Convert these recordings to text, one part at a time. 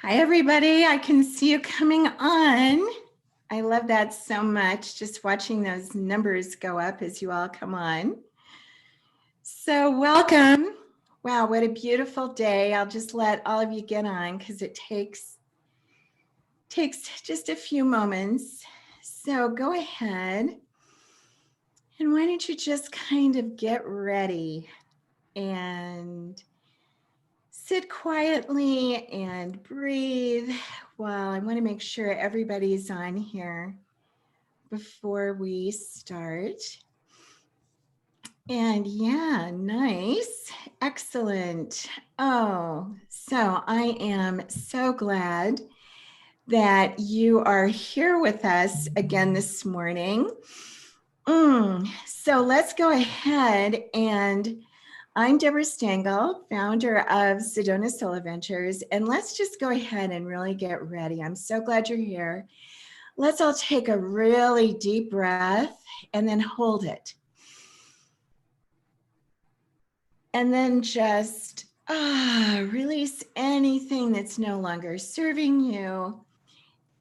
Hi, everybody. I can see you coming on. I love that so much, just watching those numbers go up as you all come on. So welcome. Wow, what a beautiful day. I'll just let all of you get on because it takes just a few moments. So go ahead and why don't you just kind of get ready and sit quietly and breathe. Well, I want to make sure everybody's on here before we start. And yeah, nice. Excellent. Oh, so I am so glad that you are here with us again this morning. So let's go ahead and I'm Deborah Stengel, founder of Sedona Soul Adventures, and let's just go ahead and really get ready. I'm so glad you're here. Let's all take a really deep breath and then hold it. And then just release anything that's no longer serving you.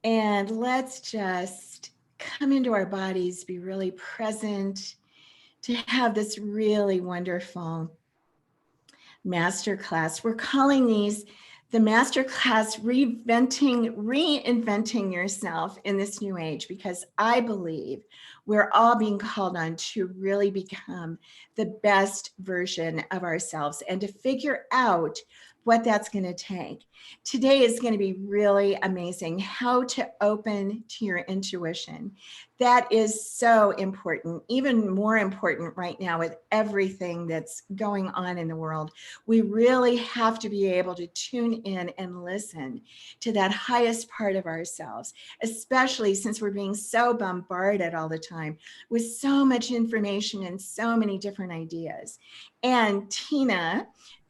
And let's just come into our bodies, be really present to have this really wonderful masterclass. We're calling these the Masterclass Reinventing Yourself in this new age, because I believe we're all being called on to really become the best version of ourselves and to figure out what that's going to take. Today is going to be really amazing, how to open to your intuition. That is so important, even more important right now with everything that's going on in the world. We really have to be able to tune in and listen to that highest part of ourselves, especially since we're being so bombarded all the time with so much information and so many different ideas. And Tina,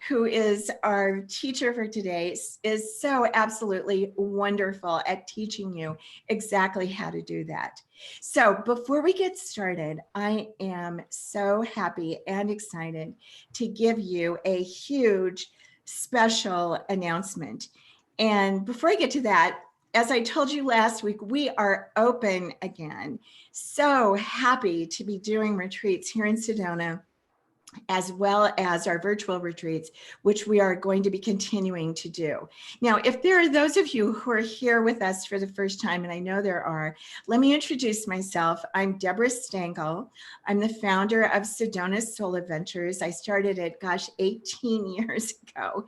who is our teacher for today, is so absolutely wonderful at teaching you exactly how to do that. So before we get started, I am so happy and excited to give you a huge special announcement. And before I get to that, as I told you last week, we are open again. So happy to be doing retreats here in Sedona, as well as our virtual retreats, which we are going to be continuing to do. Now, if there are those of you who are here with us for the first time, and I know there are, let me introduce myself. I'm Deborah Stengel. I'm the founder of Sedona Soul Adventures. I started it, 18 years ago.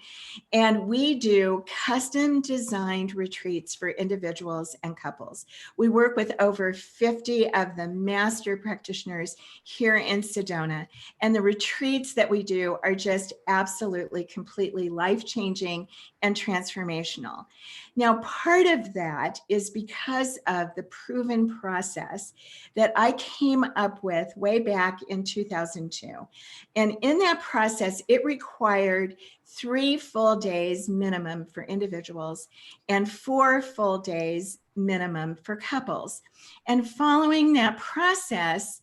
And we do custom designed retreats for individuals and couples. We work with over 50 of the master practitioners here in Sedona. And the retreats that we do are just absolutely, completely life-changing and transformational. Now, part of that is because of the proven process that I came up with way back in 2002. And in that process, it required 3 full days minimum for individuals and 4 full days minimum for couples. And following that process,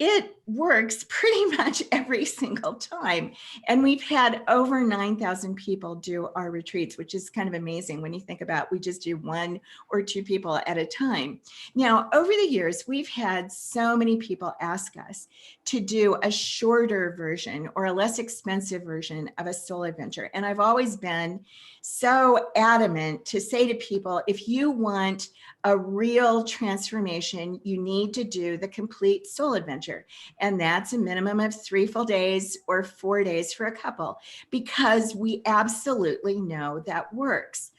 it works pretty much every single time. And we've had over 9,000 people do our retreats, which is kind of amazing when you think about we just do 1 or 2 people at a time. Now, over the years, we've had so many people ask us to do a shorter version or a less expensive version of a soul adventure. And I've always been so adamant to say to people, if you want a real transformation, you need to do the complete soul adventure. And that's a minimum of 3 full days or 4 days for a couple, because we absolutely know that works.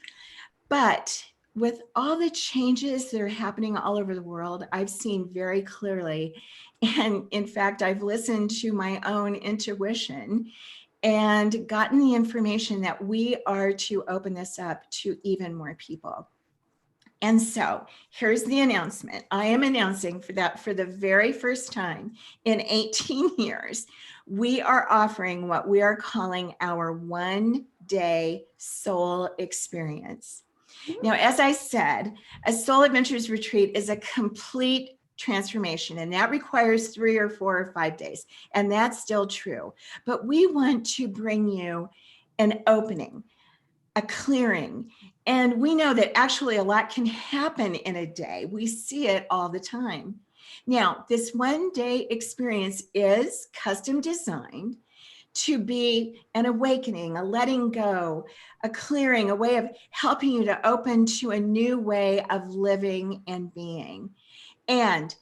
But with all the changes that are happening all over the world, I've seen very clearly, and in fact, I've listened to my own intuition and gotten the information that we are to open this up to even more people. And so here's the announcement. I am announcing for the very first time in 18 years, we are offering what we are calling our 1-day soul experience. Now, as I said, a Soul Adventures retreat is a complete transformation, and that requires 3 or 4 or 5 days. And that's still true. But we want to bring you an opening, a clearing. And we know that actually a lot can happen in a day. We see it all the time. Now, this one day experience is custom designed to be an awakening, a letting go, a clearing, a way of helping you to open to a new way of living and being. And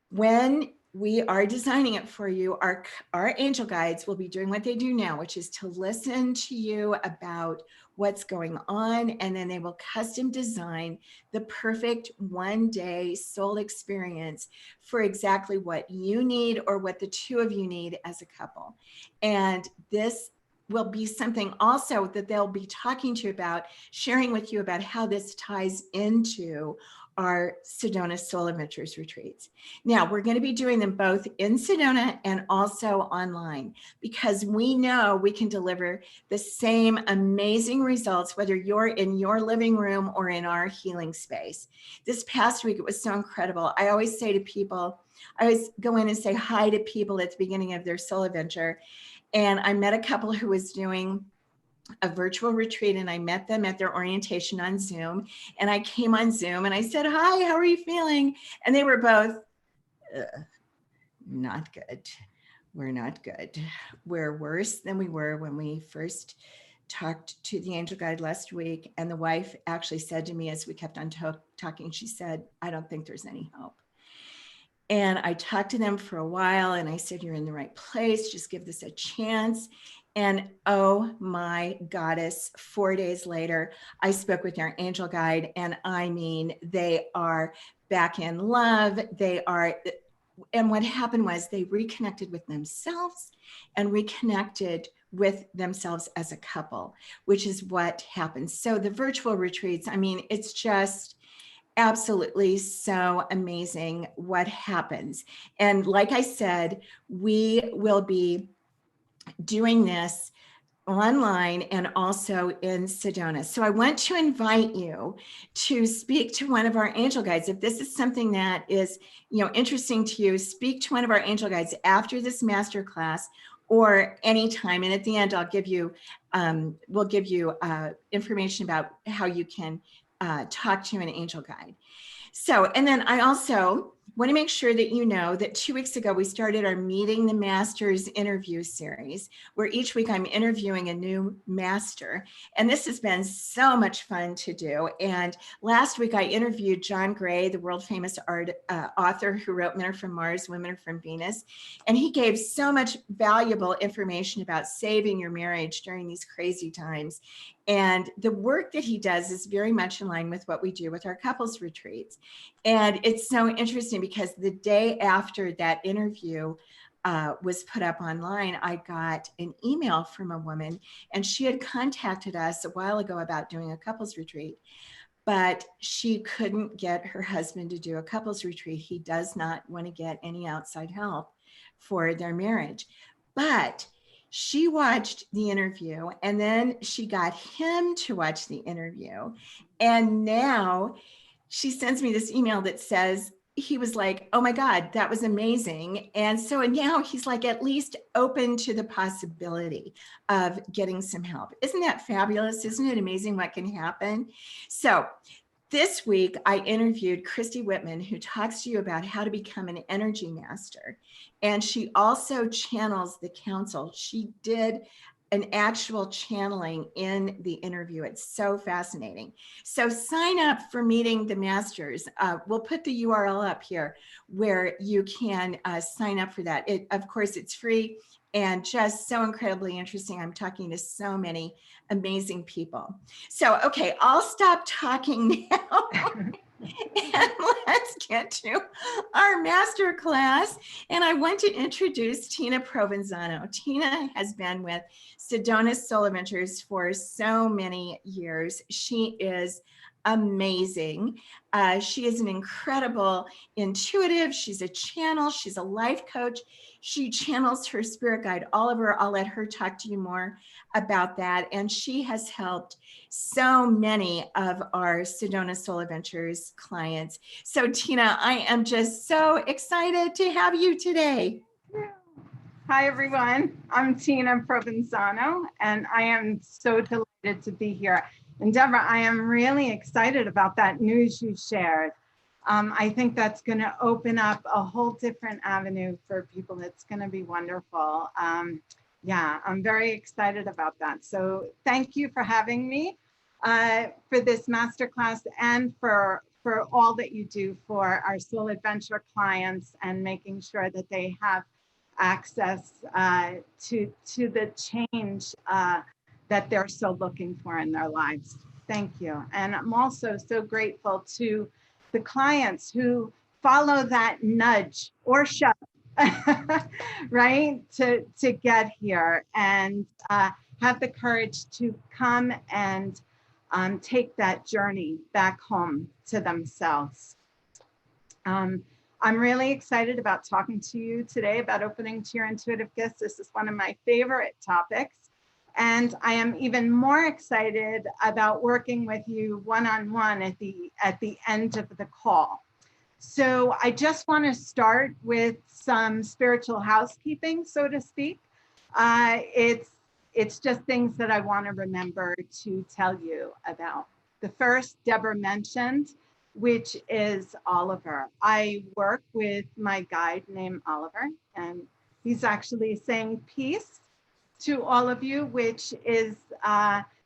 when we are designing it for you, our angel guides will be doing what they do now, which is to listen to you about what's going on, and then they will custom design the perfect one-day soul experience for exactly what you need or what the two of you need as a couple. And this will be something also that they'll be talking to you about, sharing with you about how this ties into our Sedona Soul Adventures retreats. Now, we're going to be doing them both in Sedona and also online, because we know we can deliver the same amazing results, whether you're in your living room or in our healing space. This past week, it was so incredible. I always say to people, I always go in and say hi to people at the beginning of their soul adventure. And I met a couple who was doing a virtual retreat, and I met them at their orientation on Zoom. And I came on Zoom and I said, hi, how are you feeling? And they were both, not good. We're not good. We're worse than we were when we first talked to the angel guide last week. And the wife actually said to me, as we kept on talking, she said, I don't think there's any hope. And I talked to them for a while and I said, you're in the right place. Just give this a chance. And oh my goddess, 4 days later, I spoke with their angel guide. And I mean, they are back in love. And what happened was they reconnected with themselves and reconnected with themselves as a couple, which is what happens. So the virtual retreats, I mean, it's just absolutely so amazing what happens. And like I said, we will be doing this online and also in Sedona. So I want to invite you to speak to one of our angel guides. If this is something that is, interesting to you, speak to one of our angel guides after this masterclass or anytime. And at the end, we'll give you information about how you can talk to an angel guide. So, and then I also want to make sure that you know that 2 weeks ago, we started our Meeting the Masters interview series, where each week I'm interviewing a new master. And this has been so much fun to do. And last week I interviewed John Gray, the world famous author who wrote Men Are From Mars, Women Are From Venus. And he gave so much valuable information about saving your marriage during these crazy times. And the work that he does is very much in line with what we do with our couples retreats. And it's so interesting because the day after that interview was put up online, I got an email from a woman, and she had contacted us a while ago about doing a couples retreat, but she couldn't get her husband to do a couples retreat. He does not want to get any outside help for their marriage. But she watched the interview, and then she got him to watch the interview. And now she sends me this email that says, he was like, oh my God, that was amazing. And so now he's like at least open to the possibility of getting some help. Isn't that fabulous? Isn't it amazing what can happen? So this week, I interviewed Christy Whitman, who talks to you about how to become an energy master. And she also channels the council. She did an actual channeling in the interview. It's so fascinating. So sign up for Meeting the Masters. We'll put the URL up here where you can sign up for that. Of course, it's free and just so incredibly interesting. I'm talking to so many amazing people. So, okay, I'll stop talking now. And let's get to our master class. And I want to introduce Tina Provenzano. Tina has been with Sedona Soul Adventures for so many years. She is amazing. She is an incredible intuitive. She's a channel. She's a life coach. She channels her spirit guide, Oliver. I'll let her talk to you more about that. And she has helped so many of our Sedona Soul Adventures clients. So Tina, I am just so excited to have you today. Hi, everyone. I'm Tina Provenzano, and I am so delighted to be here. And Deborah, I am really excited about that news you shared. I think that's going to open up a whole different avenue for people. It's going to be wonderful. Yeah, I'm very excited about that. So thank you for having me for this masterclass and for all that you do for our Soul Adventure clients and making sure that they have access to the change that they're so looking for in their lives. Thank you. And I'm also so grateful to the clients who follow that nudge or shove, right, to get here and have the courage to come and take that journey back home to themselves. I'm really excited about talking to you today about opening to your intuitive gifts. This is one of my favorite topics. And I am even more excited about working with you one-on-one at the end of the call. So I just want to start with some spiritual housekeeping, so to speak. It's just things that I want to remember to tell you about. The first, Deborah mentioned, which is Oliver. I work with my guide named Oliver, and he's actually saying peace to all of you, which is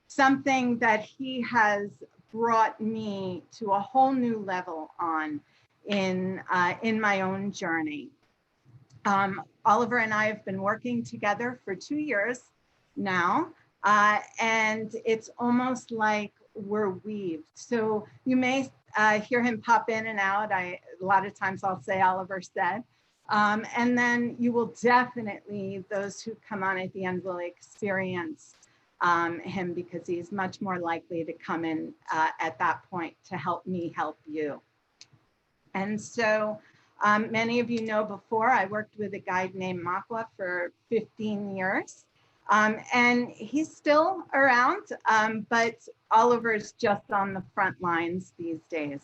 something that he has brought me to a whole new level on in my own journey. Oliver and I have been working together for 2 years now, and it's almost like we're weaved. So you may hear him pop in and out. A lot of times I'll say Oliver said. And then you will definitely, those who come on at the end will experience him, because he's much more likely to come in at that point to help me help you. And so many of you know before, I worked with a guide named Makwa for 15 years. And he's still around, but Oliver's just on the front lines these days.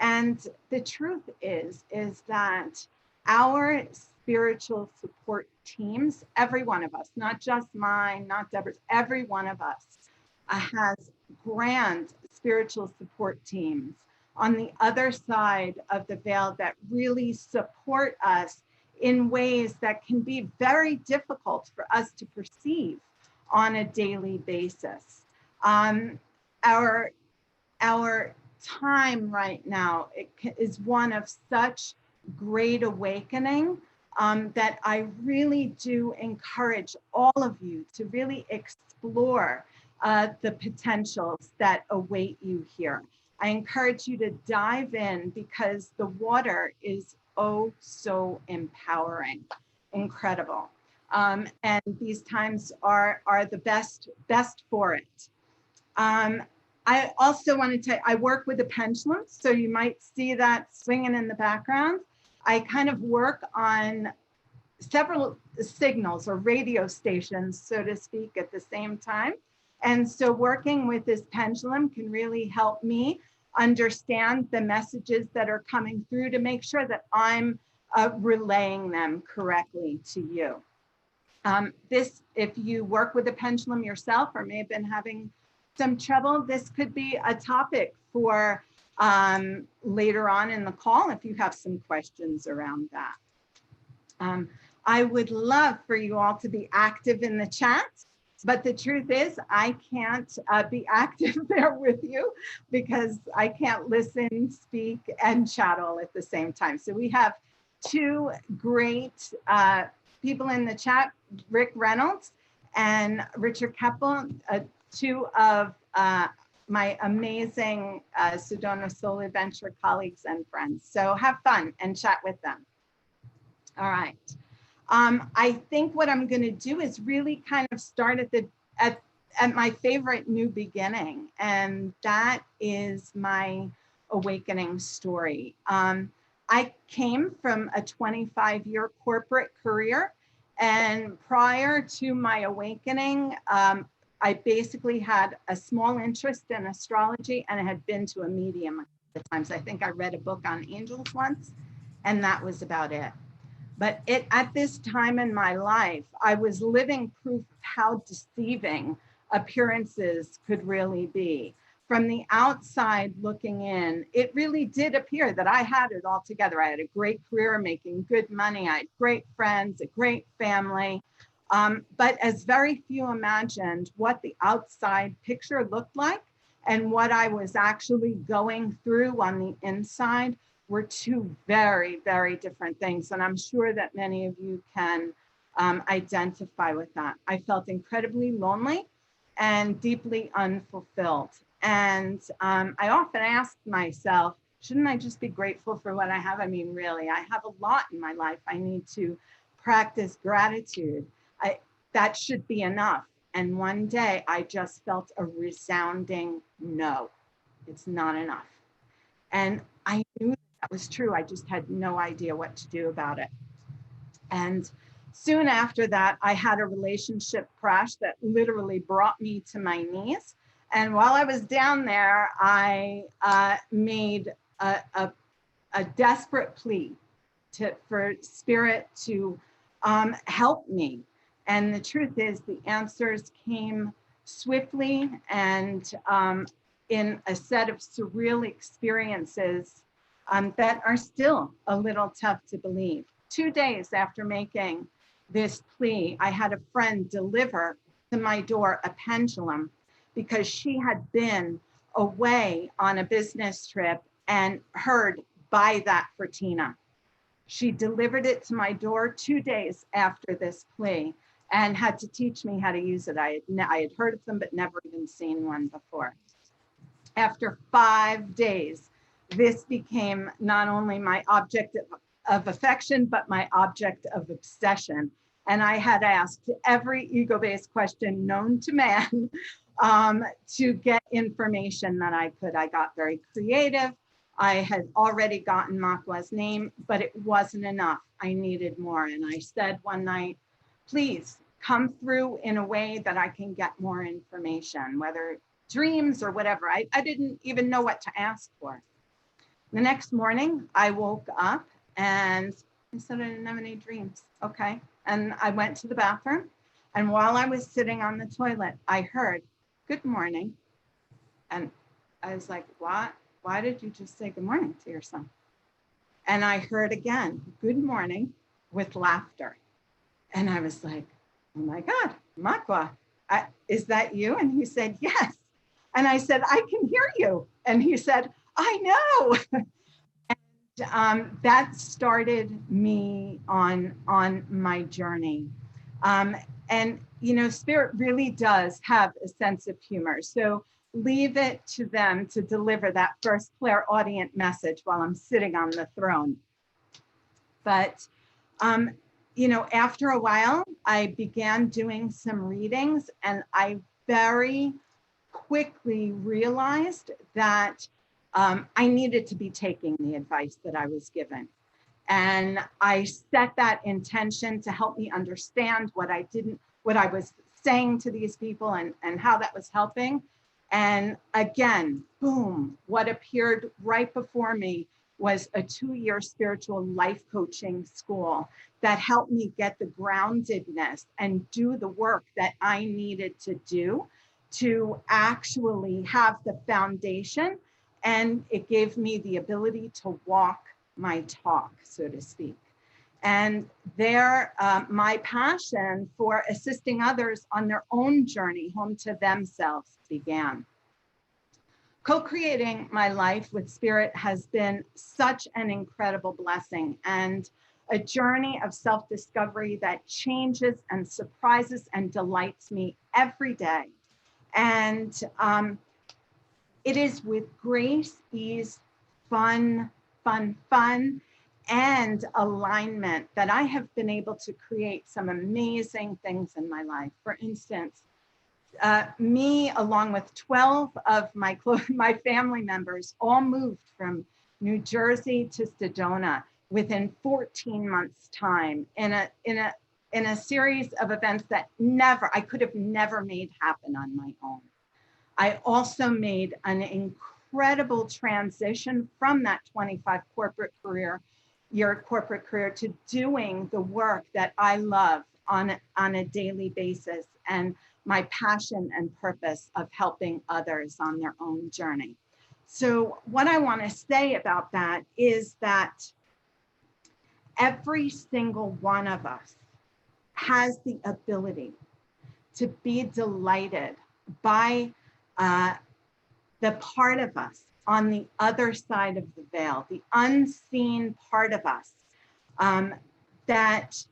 And the truth is that our spiritual support teams, every one of us, not just mine, not Deborah's, every one of us has grand spiritual support teams on the other side of the veil that really support us in ways that can be very difficult for us to perceive on a daily basis. Our time right now is one of such great awakening that I really do encourage all of you to really explore the potentials that await you here. I encourage you to dive in, because the water is oh so empowering, incredible. And these times are the best for it. I also want to tell you, I work with a pendulum, so you might see that swinging in the background. I kind of work on several signals or radio stations, so to speak, at the same time. And so working with this pendulum can really help me understand the messages that are coming through to make sure that I'm relaying them correctly to you. If you work with a pendulum yourself or may have been having some trouble, this could be a topic for later on in the call if you have some questions around that. I would love for you all to be active in the chat, but the truth is I can't be active there with you because I can't listen, speak, and chat all at the same time. So we have two great people in the chat, Rick Reynolds and Richard Keppel, two of my amazing Sedona Soul Adventure colleagues and friends. So have fun and chat with them. All right. I think what I'm going to do is really kind of start at my favorite new beginning, and that is my awakening story. I came from a 25-year corporate career, and prior to my awakening, I basically had a small interest in astrology and had been to a medium a couple of times. I think I read a book on angels once, and that was about it. But at this time in my life, I was living proof of how deceiving appearances could really be. From the outside looking in, it really did appear that I had it all together. I had a great career, making good money. I had great friends, a great family. But as very few imagined what the outside picture looked like and what I was actually going through on the inside were two very, very different things. And I'm sure that many of you can identify with that. I felt incredibly lonely and deeply unfulfilled. And I often ask myself, shouldn't I just be grateful for what I have? I mean, really, I have a lot in my life. I need to practice gratitude. That should be enough. And one day I just felt a resounding no, it's not enough. And I knew that was true. I just had no idea what to do about it. And soon after that, I had a relationship crash that literally brought me to my knees. And while I was down there, I made a desperate plea for spirit to help me. And the truth is, the answers came swiftly and in a set of surreal experiences that are still a little tough to believe. 2 days after making this plea, I had a friend deliver to my door a pendulum because she had been away on a business trip and heard, "Buy that for Tina." She delivered it to my door 2 days after this plea and had to teach me how to use it. I had heard of them, but never even seen one before. After 5 days, this became not only my object of affection, but my object of obsession. And I had asked every ego-based question known to man to get information that I could. I got very creative. I had already gotten Makwa's name, but it wasn't enough. I needed more. And I said one night, please come through in a way that I can get more information, whether dreams or whatever. I didn't even know what to ask for. The next morning, I woke up and I said I didn't have any dreams. Okay. And I went to the bathroom. And while I was sitting on the toilet, I heard, "Good morning." And I was like, what? Why did you just say good morning to your son? And I heard again, "Good morning," with laughter. And I was like, oh my God, Makwa, is that you? And he said, yes. And I said, I can hear you. And he said, I know. And that started me on my journey. And, you know, spirit really does have a sense of humor. So leave it to them to deliver that first clairaudient message while I'm sitting on the throne. But, you know, after a while, I began doing some readings, and I very quickly realized that I needed to be taking the advice that I was given. And I set that intention to help me understand what I was saying to these people and how that was helping. And again, boom, what appeared right before me was a 2-year spiritual life coaching school that helped me get the groundedness and do the work that I needed to do to actually have the foundation. And it gave me the ability to walk my talk, so to speak. And there, my passion for assisting others on their own journey home to themselves began. Co-creating my life with spirit has been such an incredible blessing and a journey of self-discovery that changes and surprises and delights me every day. And it is with grace, ease, fun, and alignment that I have been able to create some amazing things in my life. For instance, me, along with 12 of my family members, all moved from New Jersey to Sedona within 14 months' time in a series of events that I could have never made happen on my own. I also made an incredible transition from that 25 corporate career your corporate career to doing the work that I love on a daily basis, and my passion and purpose of helping others on their own journey. So what I want to say about that is that every single one of us has the ability to be delighted by the part of us on the other side of the veil, the unseen part of us that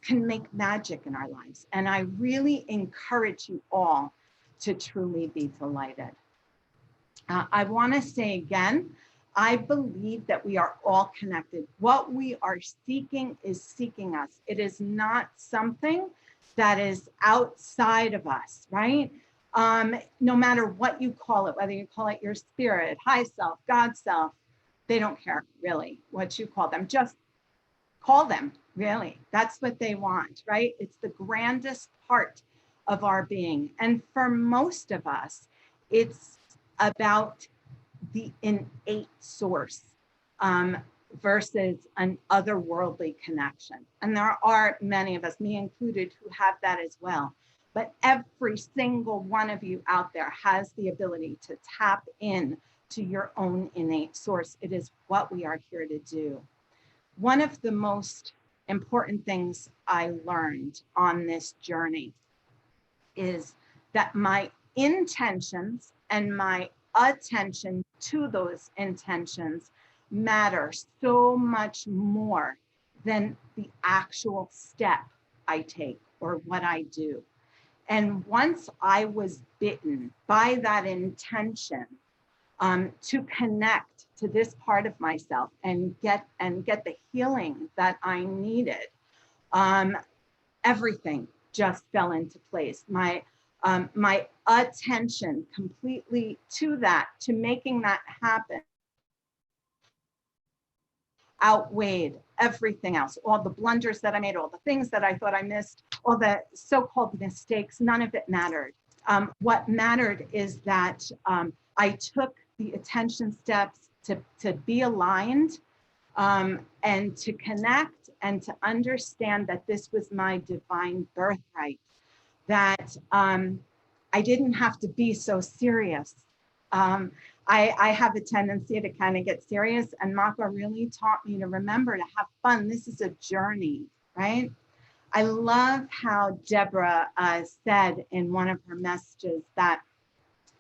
can make magic in our lives. And I really encourage you all to truly be delighted. I want to say again, I believe that we are all connected. What we are seeking is seeking us. It is not something that is outside of us, right? No matter what you call it, whether you call it your spirit, high self, God self, they don't care really what you call them. Just call them, really. That's what they want, right? It's the grandest part of our being. And for most of us, it's about the innate source versus an otherworldly connection. And there are many of us, me included, who have that as well. But every single one of you out there has the ability to tap in to your own innate source. It is what we are here to do. One of the most important things I learned on this journey is that my intentions and my attention to those intentions matter so much more than the actual step I take or what I do. And once I was bitten by that intention to connect to this part of myself and get the healing that I needed, everything just fell into place. My attention completely to that, to making that happen, outweighed everything else. All the blunders that I made, all the things that I thought I missed, all the so-called mistakes, none of it mattered. What mattered is that I took the attention steps to be aligned and to connect and to understand that this was my divine birthright, that I didn't have to be so serious. I have a tendency to kind of get serious, and Mako really taught me to remember to have fun. This is a journey, right? I love how Deborah said in one of her messages that,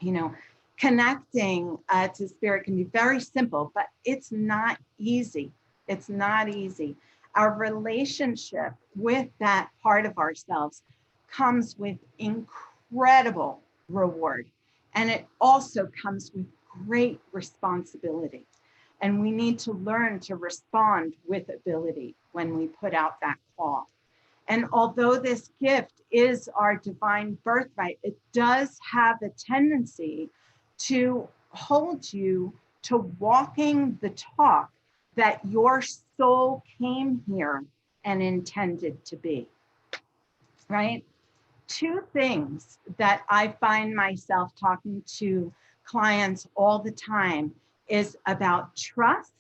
you know, connecting to spirit can be very simple, but it's not easy. It's not easy. Our relationship with that part of ourselves comes with incredible reward. And it also comes with great responsibility. And we need to learn to respond with ability when we put out that call. And although this gift is our divine birthright, it does have a tendency to hold you to walking the talk that your soul came here and intended to be, right? Two things that I find myself talking to clients all the time is about trust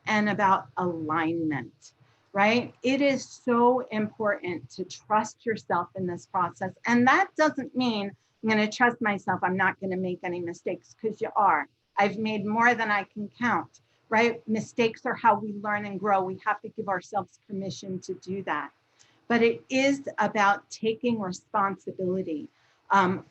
and about alignment, right? It is so important to trust yourself in this process. And that doesn't mean I'm going to trust myself. I'm not going to make any mistakes, because you are. I've made more than I can count, right? Mistakes are how we learn and grow. We have to give ourselves permission to do that. But it is about taking responsibility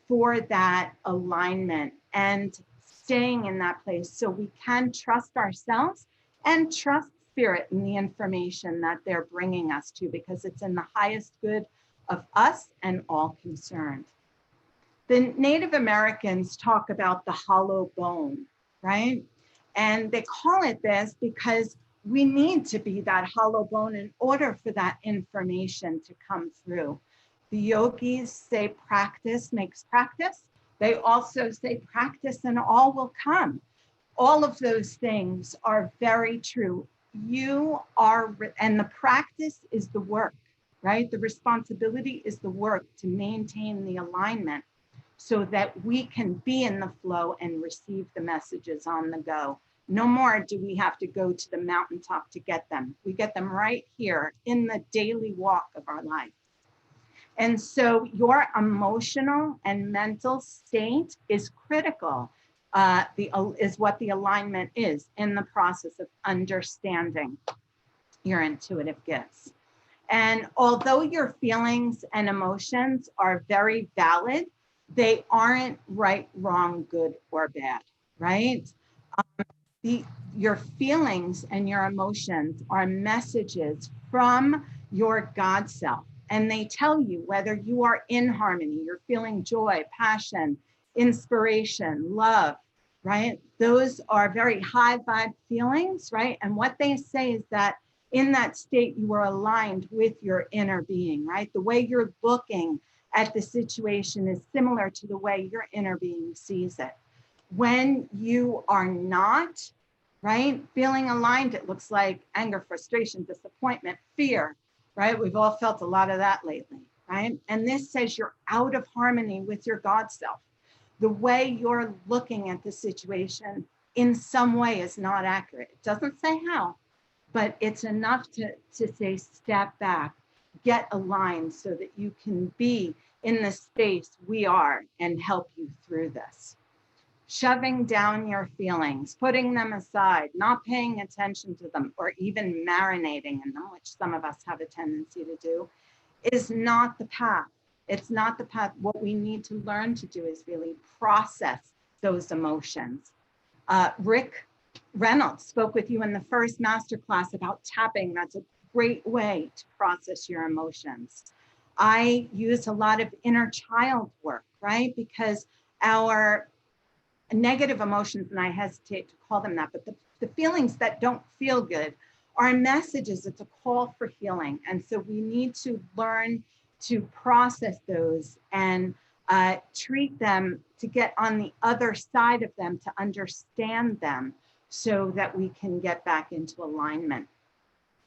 for that alignment and staying in that place so we can trust ourselves and trust spirit and the information that they're bringing us to, because it's in the highest good of us and all concerned. The Native Americans talk about the hollow bone, right? And they call it this because we need to be that hollow bone in order for that information to come through. The yogis say practice makes practice. They also say practice and all will come. All of those things are very true. You are, and the practice is the work, right? The responsibility is the work to maintain the alignment so that we can be in the flow and receive the messages on the go, No more do we have to go to the mountaintop to get them. We get them right here in the daily walk of our life. And so your emotional and mental state is critical, is what the alignment is in the process of understanding your intuitive gifts. And although your feelings and emotions are very valid, they aren't right, wrong, good, or bad, right? Your feelings and your emotions are messages from your God self. And they tell you whether you are in harmony, you're feeling joy, passion, inspiration, love, right? Those are very high vibe feelings, right? And what they say is that in that state, you are aligned with your inner being, right? The way you're looking at the situation is similar to the way your inner being sees it. When you are not, right, feeling aligned, it looks like anger, frustration, disappointment, fear, right? We've all felt a lot of that lately, right? And this says you're out of harmony with your God self. The way you're looking at the situation in some way is not accurate. It doesn't say how, but it's enough to say, step back, get aligned so that you can be in the space we are and help you through this. Shoving down your feelings, putting them aside, not paying attention to them, or even marinating in them, which some of us have a tendency to do, is not the path. It's not the path. What we need to learn to do is really process those emotions. Rick Reynolds spoke with you in the first masterclass about tapping. That's a great way to process your emotions. I use a lot of inner child work, right? Because our negative emotions, and I hesitate to call them that, but the feelings that don't feel good are messages. It's a call for healing. And so we need to learn to process those and treat them, to get on the other side of them, to understand them so that we can get back into alignment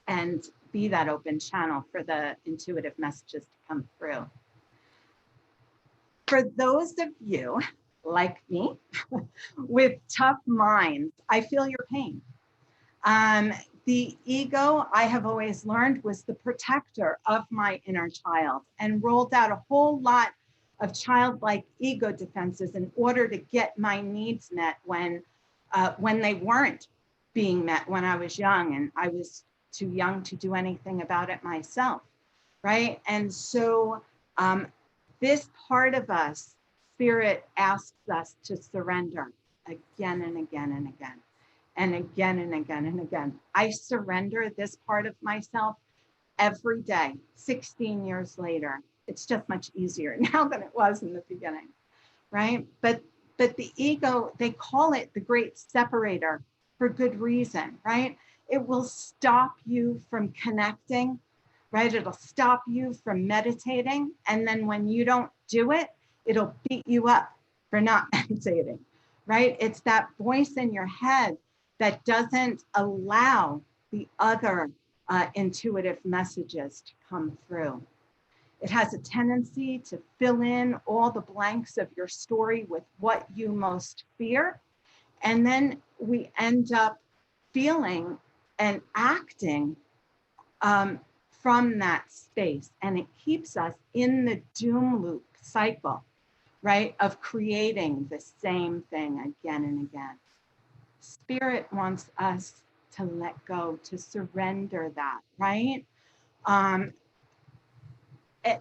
and be that open channel for the intuitive messages to come through. For those of you like me with tough minds, I feel your pain. The ego, I have always learned, was the protector of my inner child and rolled out a whole lot of childlike ego defenses in order to get my needs met when they weren't being met when I was young, and I was too young to do anything about it myself, right? And so this part of us, Spirit asks us to surrender again and again and again and again and again and again. I surrender this part of myself every day, 16 years later. It's just much easier now than it was in the beginning, right? But the ego, they call it the great separator for good reason, right? It will stop you from connecting, right? It'll stop you from meditating. And then when you don't do it, it'll beat you up for not meditating, right? It's that voice in your head that doesn't allow the other intuitive messages to come through. It has a tendency to fill in all the blanks of your story with what you most fear. And then we end up feeling and acting from that space. And it keeps us in the doom loop cycle, right, of creating the same thing again and again. Spirit wants us to let go, to surrender that, right?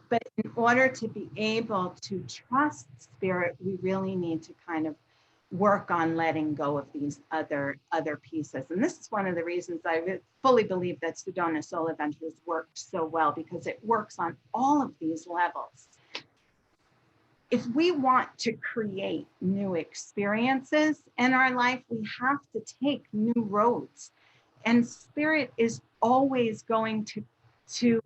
But in order to be able to trust Spirit, we really need to kind of work on letting go of these other pieces. And this is one of the reasons I fully believe that Sedona Soul Adventures worked so well, because it works on all of these levels. If we want to create new experiences in our life, we have to take new roads. And Spirit is always going to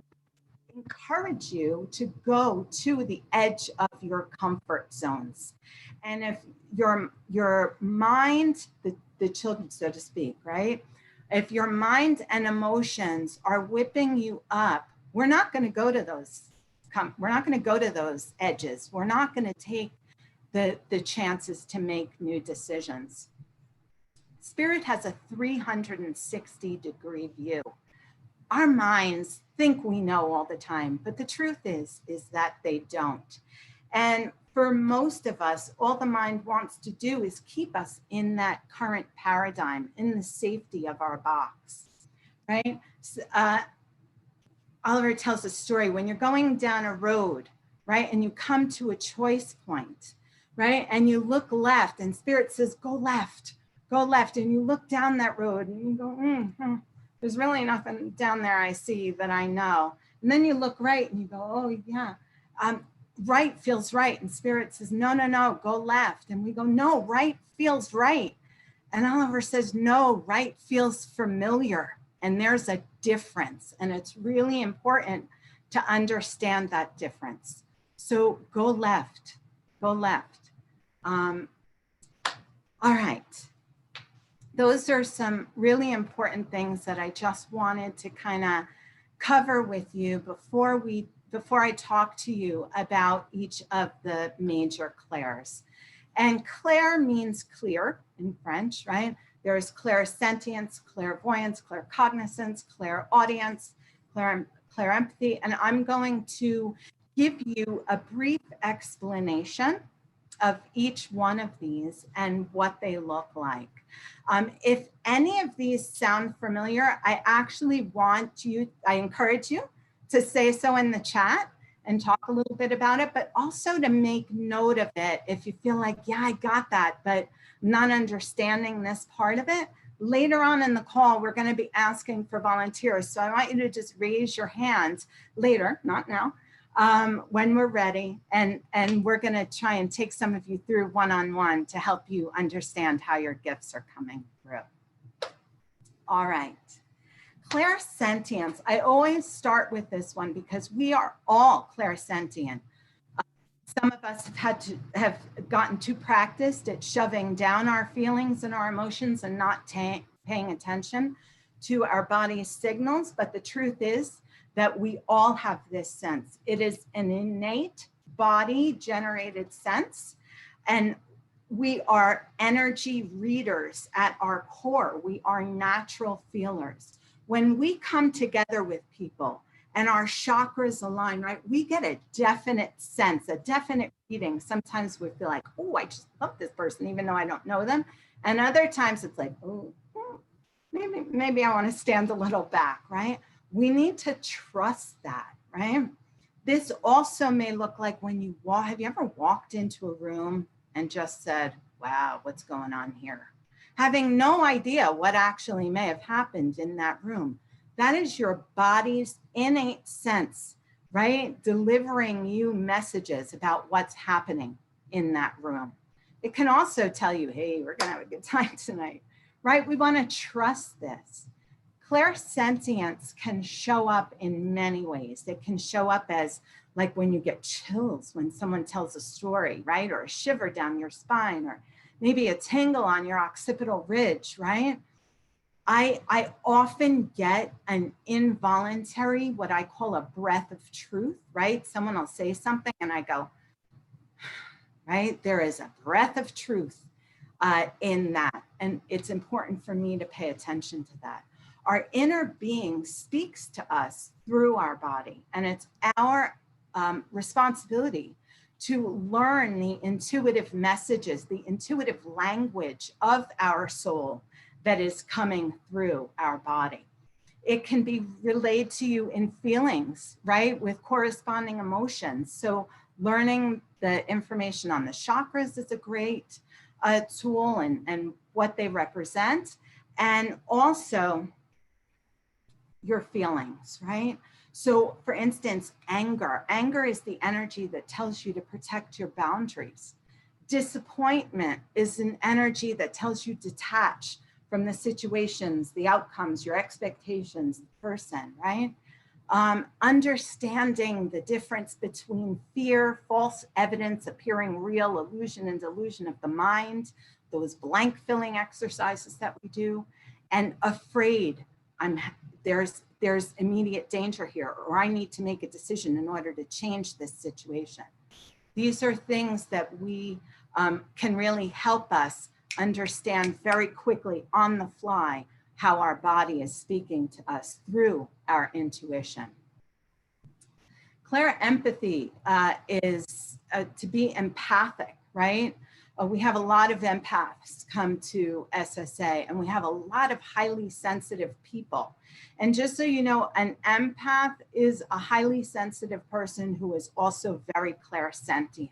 encourage you to go to the edge of your comfort zones. And if your mind, the children, so to speak, right? If your mind and emotions are whipping you up, we're not going to go to those. We're not going to go to those edges. We're not going to take the chances to make new decisions. Spirit has a 360-degree view. Our minds think we know all the time, but the truth is that they don't. And for most of us, all the mind wants to do is keep us in that current paradigm, in the safety of our box, right? Oliver tells a story when you're going down a road, right? And you come to a choice point, right? And you look left and Spirit says, go left, go left. And you look down that road and you go, there's really nothing down there I see that I know. And then you look right and you go, oh yeah, right feels right. And Spirit says, no, no, no, go left. And we go, no, right feels right. And Oliver says, no, right feels familiar. And there's a difference. And it's really important to understand that difference. So go left, go left. All right. Those are some really important things that I just wanted to kind of cover with you before I talk to you about each of the major clairs. And clair means clear in French, right? There's clairsentience, clairvoyance, claircognizance, clairaudience, clairempathy. And I'm going to give you a brief explanation of each one of these and what they look like. If any of these sound familiar, I encourage you to say so in the chat and talk a little bit about it, but also to make note of it if you feel like, yeah, I got that, but I'm not understanding this part of it. Later on in the call, we're going to be asking for volunteers. So I want you to just raise your hands later, not now, when we're ready. And we're going to try and take some of you through one-on-one to help you understand how your gifts are coming through. All right. Clairsentience. I always start with this one because we are all clairsentient. Some of us have gotten too practiced at shoving down our feelings and our emotions and not paying attention to our body's signals. But the truth is that we all have this sense. It is an innate body generated sense. And we are energy readers at our core. We are natural feelers. When we come together with people and our chakras align, right, we get a definite sense, a definite reading. Sometimes we feel like, oh, I just love this person, even though I don't know them. And other times it's like, oh, maybe I want to stand a little back, right? We need to trust that, right? This also may look like when you walk. Have you ever walked into a room and just said, wow, what's going on here? Having no idea what actually may have happened in that room. That is your body's innate sense, right? Delivering you messages about what's happening in that room. It can also tell you, hey, we're going to have a good time tonight, right? We want to trust this. Clairsentience can show up in many ways. It can show up as like when you get chills when someone tells a story, right? Or a shiver down your spine, or maybe a tingle on your occipital ridge, right? I often get an involuntary, what I call a breath of truth, right? Someone will say something and I go, right? There is a breath of truth in that. And it's important for me to pay attention to that. Our inner being speaks to us through our body, and it's our responsibility to learn the intuitive messages, the intuitive language of our soul that is coming through our body. It can be relayed to you in feelings, right, with corresponding emotions. So learning the information on the chakras is a great tool and what they represent, and also your feelings, right? So for instance, anger is the energy that tells you to protect your boundaries. Disappointment is an energy that tells you to detach from the situations, the outcomes, your expectations, the person, right? Understanding the difference between fear, false evidence appearing real, illusion and delusion of the mind, those blank filling exercises that we do, and afraid, there's immediate danger here, or I need to make a decision in order to change this situation. These are things that we can really help us understand very quickly on the fly how our body is speaking to us through our intuition. Clear empathy is to be empathic, right? We have a lot of empaths come to SSA, and we have a lot of highly sensitive people. And just so you know, an empath is a highly sensitive person who is also very clairsentient.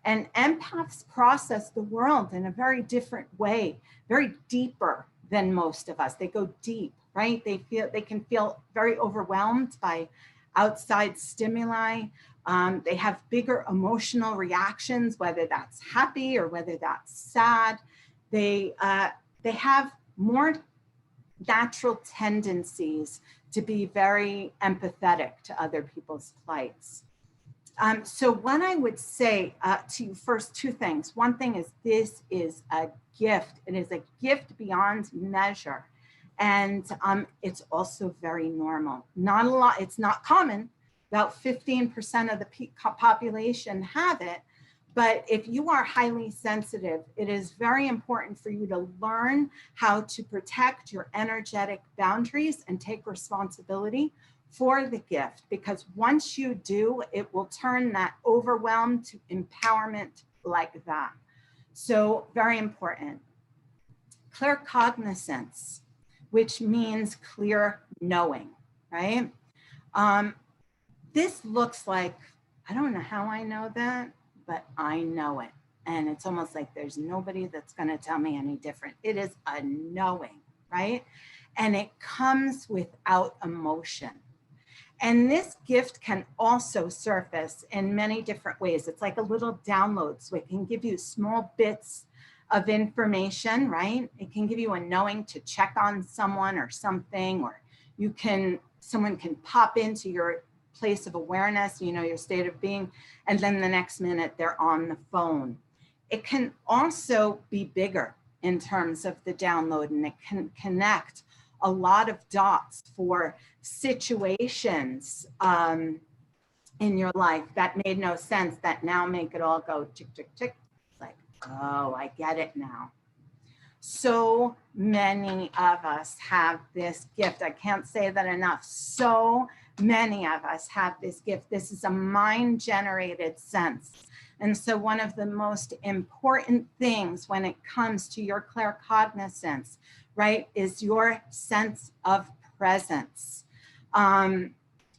And empaths process the world in a very different way, very deeper than most of us. They go deep, right? They can feel very overwhelmed by outside stimuli. They have bigger emotional reactions, whether that's happy or whether that's sad. They have more natural tendencies to be very empathetic to other people's plights. So what I would say to you first, two things. One thing is this is a gift. It is a gift beyond measure. And it's also very normal. Not a lot, it's not common. About 15% of the population have it. But if you are highly sensitive, it is very important for you to learn how to protect your energetic boundaries and take responsibility for the gift, because once you do, it will turn that overwhelm to empowerment like that. So very important. Clear cognizance, which means clear knowing, right? This looks like, I don't know how I know that, but I know it. And it's almost like there's nobody that's going to tell me any different. It is a knowing, right? And it comes without emotion. And this gift can also surface in many different ways. It's like a little download, so it can give you small bits of information, right? It can give you a knowing to check on someone or something, or someone can pop into your place of awareness, your state of being, and then the next minute they're on the phone. It can also be bigger in terms of the download, and it can connect a lot of dots for situations in your life that made no sense, that now make it all go tick, tick, tick. It's like, oh, I get it now. So many of us have this gift. I can't say that enough. So many of us have this gift. This is a mind-generated sense. And so one of the most important things when it comes to your claircognizance, right, is your sense of presence.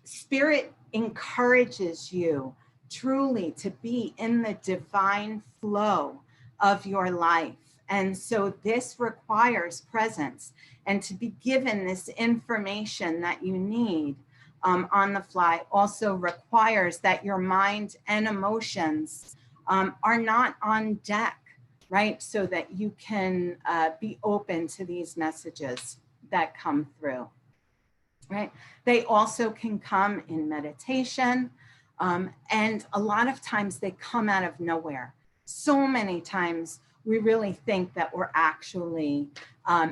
Spirit encourages you truly to be in the divine flow of your life. And so this requires presence, and to be given this information that you need on the fly also requires that your mind and emotions are not on deck, right? So that you can be open to these messages that come through, right? They also can come in meditation. And a lot of times they come out of nowhere. So many times we really think that we're actually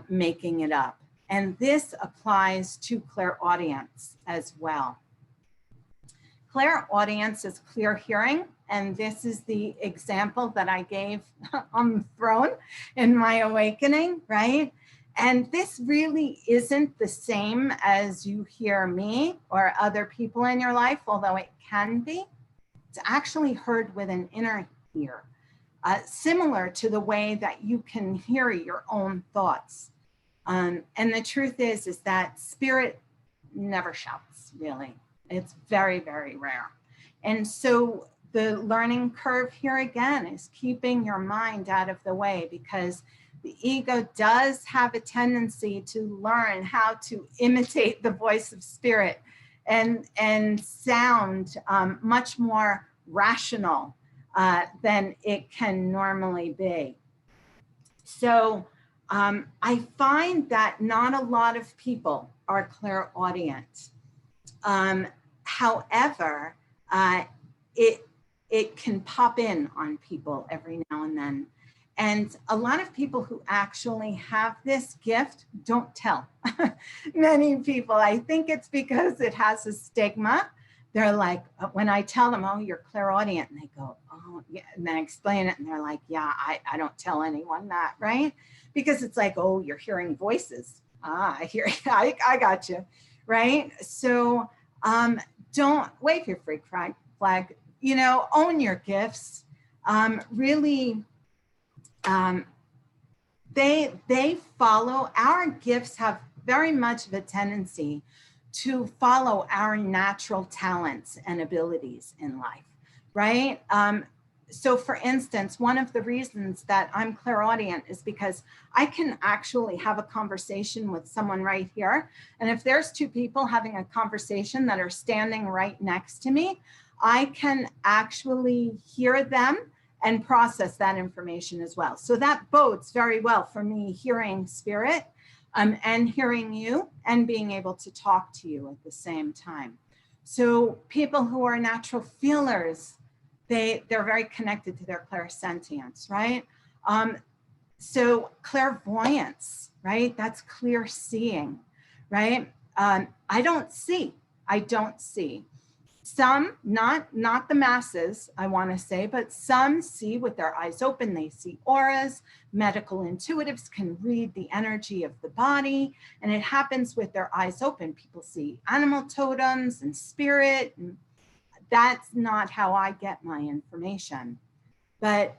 making it up. And this applies to clairaudience as well. Clairaudience is clear hearing, and this is the example that I gave on the throne in my awakening, right? And this really isn't the same as you hear me or other people in your life, although it can be. It's actually heard with an inner ear, similar to the way that you can hear your own thoughts. And the truth is that spirit never shouts, really. It's very, very rare. And so the learning curve here again is keeping your mind out of the way, because the ego does have a tendency to learn how to imitate the voice of spirit and sound much more rational than it can normally be. So I find that not a lot of people are clairaudient. However, it can pop in on people every now and then. And a lot of people who actually have this gift don't tell many people. I think it's because it has a stigma. They're like, when I tell them, oh, you're clairaudient, and they go, oh, oh, yeah. And then I explain it and they're like, yeah, I don't tell anyone that, right? Because it's like, oh, you're hearing voices. Ah, I hear, I got you, right? So don't wave your freak flag, own your gifts. Really, they follow, our gifts have very much of a tendency to follow our natural talents and abilities in life, right? So for instance, one of the reasons that I'm clairaudient is because I can actually have a conversation with someone right here. And if there's two people having a conversation that are standing right next to me, I can actually hear them and process that information as well. So that bodes very well for me hearing spirit and hearing you and being able to talk to you at the same time. So people who are natural feelers, they're very connected to their clairsentience, right? So clairvoyance, right? That's clear seeing, right? I don't see. Some, not the masses, I want to say, but some see with their eyes open. They see auras. Medical intuitives can read the energy of the body, and it happens with their eyes open. People see animal totems and spirit, and that's not how I get my information. But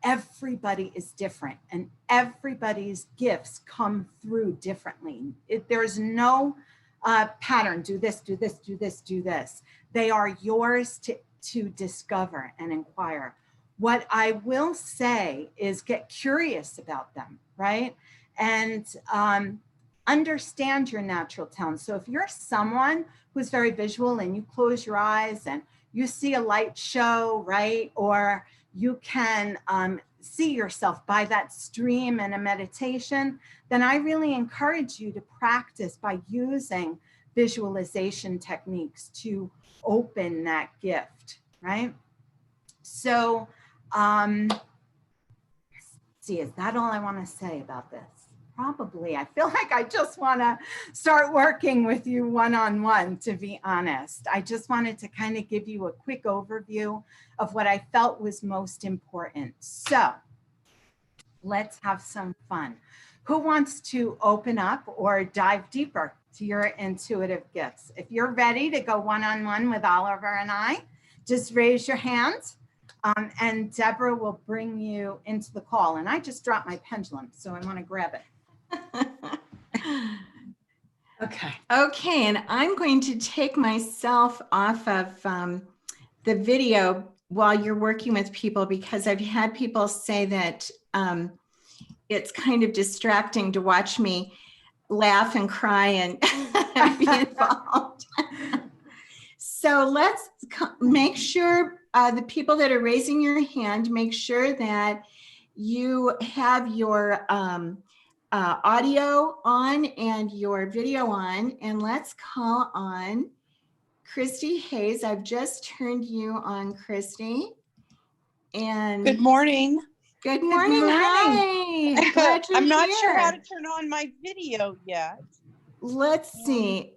everybody is different, and everybody's gifts come through differently. There's no pattern, do this, do this, do this, do this. They are yours to discover and inquire. What I will say is get curious about them, right? And understand your natural talent. So if you're someone who's very visual and you close your eyes and you see a light show, right? Or you can see yourself by that stream in a meditation, then I really encourage you to practice by using visualization techniques to open that gift, right? So, see, is that all I want to say about this? Probably. I feel like I just want to start working with you one-on-one, to be honest. I just wanted to kind of give you a quick overview of what I felt was most important. So let's have some fun. Who wants to open up or dive deeper to your intuitive gifts? If you're ready to go one-on-one with Oliver and I, just raise your hand. And Deborah will bring you into the call. And I just dropped my pendulum, so I want to grab it. Okay. Okay, and I'm going to take myself off of the video while you're working with people, because I've had people say that it's kind of distracting to watch me laugh and cry and be involved. So let's make sure the people that are raising your hand, make sure that you have your audio on and your video on, and let's call on Christy Hayes. I've just turned you on, Christy. And good morning. Good morning. Hi. Glad you're I'm not here. sure how to turn on my video yet. Let's see.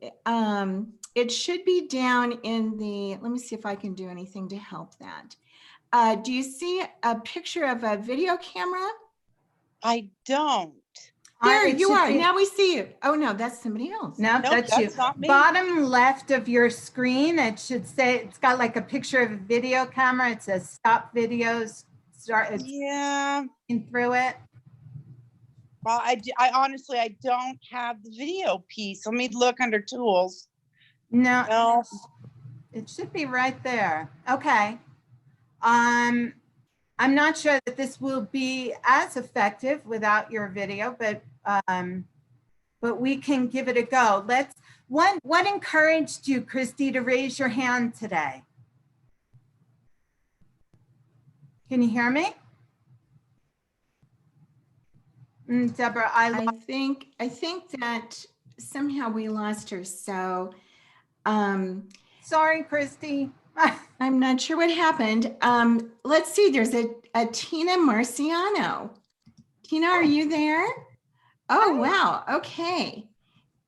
It should be down in the, let me see if I can do anything to help that. Do you see a picture of a video camera? I don't. There you are. Now we see you. Oh no, that's somebody else. No, Nope, that's you. not me. Bottom left of your screen, it should say, it's got like a picture of a video camera. It says stop videos. Start. Yeah. Through it. Well, I honestly, I don't have the video piece. Let me look under tools. No, it should be right there. Okay. I'm not sure that this will be as effective without your video, but we can give it a go. What encouraged you, Christy, to raise your hand today? Can you hear me? Deborah, I think that somehow we lost her. So sorry, Christy. I'm not sure what happened. Let's see, there's a Tina Marciano. Tina, are you there? Oh, wow. Okay.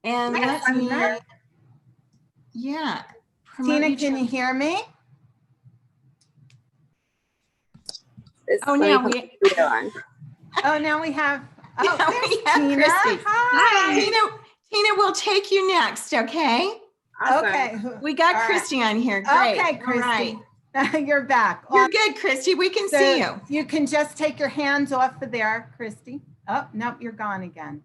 And let me, yeah. Tina, can you hear me? Oh, let me now put we, the video on. Oh, now we have, oh, now there's we have Tina. Christy. Hi. Tina, we'll take you next, okay? Awesome. Okay. We got All right. Christy on here. Great. Okay, All right. Christy. You're back. You're good, Christy. We can see you. You can just take your hands off of there, Christy. Oh, nope, you're gone again.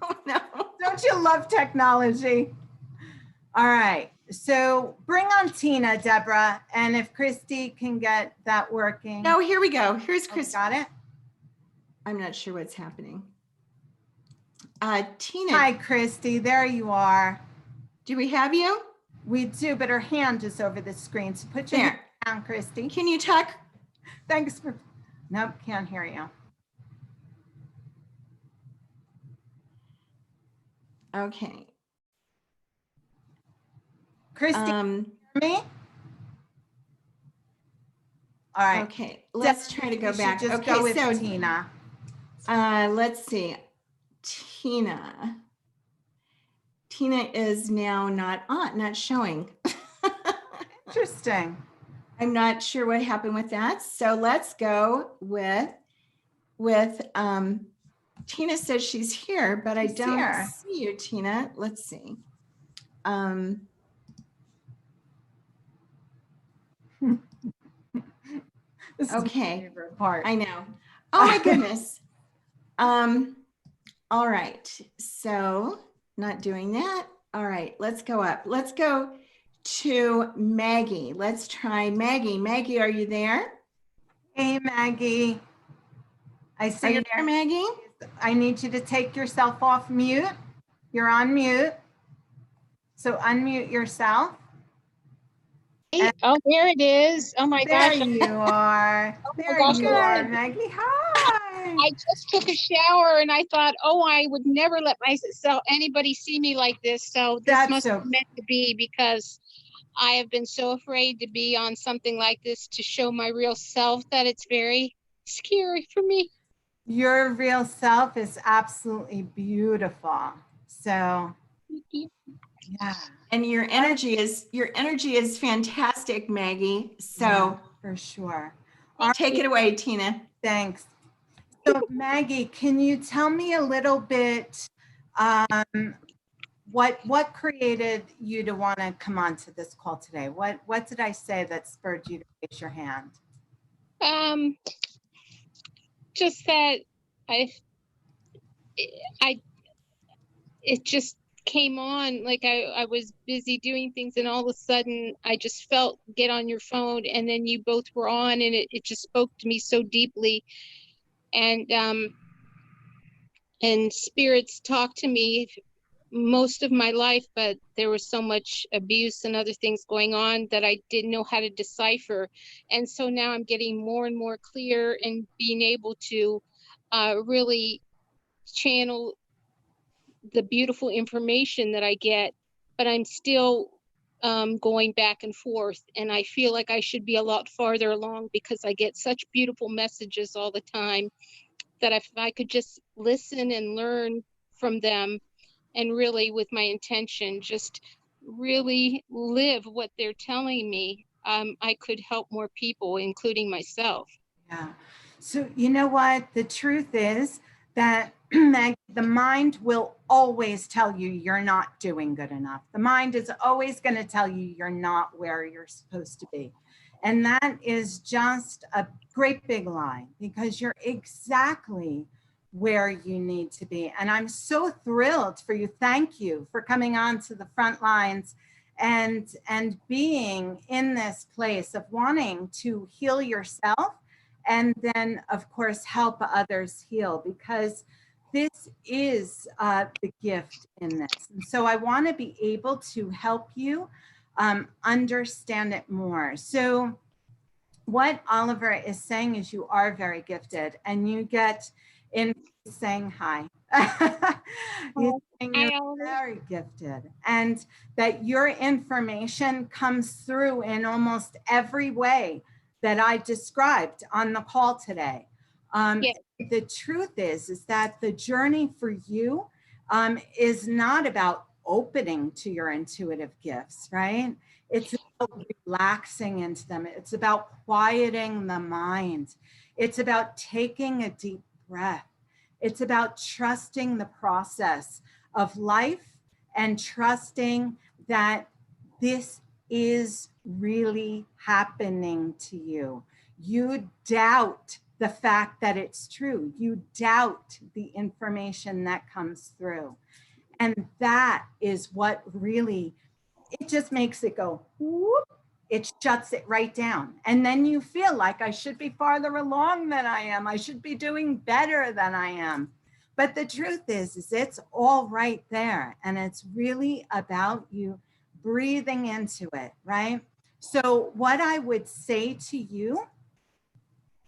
Oh, no. Don't you love technology? All right. So bring on Tina, Deborah. And if Christy can get that working. No, here we go. Here's Oh, Christy. got it? I'm not sure what's happening. Tina. Hi, Christy. There you are. Do we have you? We do, but her hand is over the screen. So put your hand down, Christy. Can you talk? Thanks for, nope, can't hear you. Okay. Christy, hear me? All right. Okay, let's try to go back. Just Okay, go with so Tina. let's see. Tina is now not showing. Interesting. I'm not sure what happened with that. So let's go with Tina says she's here, but I don't see you, Tina. Let's see. This Okay. is my favorite part. I know. Oh my goodness. All right. So not doing that. All right, let's go up. Let's go to Maggie. Let's try Maggie. Maggie, are you there? Hey, Maggie. I see Are you there, Maggie? I need you to take yourself off mute. You're on mute. So unmute yourself. Oh, there it is. Oh my There gosh. you are. There gosh, you are, Maggie. Hi. I just took a shower and I thought, oh, I would never let anybody see me like this. So this That's must so- be meant to be, because I have been so afraid to be on something like this, to show my real self, that it's very scary for me. Your real self is absolutely beautiful. So, yeah. And your energy is fantastic, Maggie. So Yeah, for sure. take it away, Tina. Thanks. So Maggie, can you tell me a little bit what created you to want to come on to this call today? What did I say that spurred you to raise your hand? Just that it just came on, like I was busy doing things, and all of a sudden I just felt get on your phone, and then you both were on, and it just spoke to me so deeply. And spirits talked to me most of my life, but there was so much abuse and other things going on that I didn't know how to decipher. And so now I'm getting more and more clear and being able to really channel the beautiful information that I get, but I'm still going back and forth, and I feel like I should be a lot farther along, because I get such beautiful messages all the time, that if I could just listen and learn from them, and really with my intention, just really live what they're telling me, I could help more people, including myself. Yeah. So you know what? The truth is that Maggie, the mind will always tell you you're not doing good enough. The mind is always going to tell you you're not where you're supposed to be. And that is just a great big lie, because you're exactly where you need to be. And I'm so thrilled for you. Thank you for coming on to the front lines and being in this place of wanting to heal yourself, and then of course help others heal, because this is the gift in this. And so I want to be able to help you understand it more. So what Oliver is saying is you are very gifted, and you get in saying hi. You're very gifted, and that your information comes through in almost every way that I described on the call today. Yes. The truth is that the journey for you is not about opening to your intuitive gifts, right? It's about relaxing into them. It's about quieting the mind. It's about taking a deep breath. It's about trusting the process of life and trusting that this is really happening to you. You doubt the fact that it's true. You doubt the information that comes through. And that is what really, it just makes it go, whoop, it shuts it right down. And then you feel like I should be farther along than I am. I should be doing better than I am. But the truth is it's all right there. And it's really about you breathing into it, right? So what I would say to you,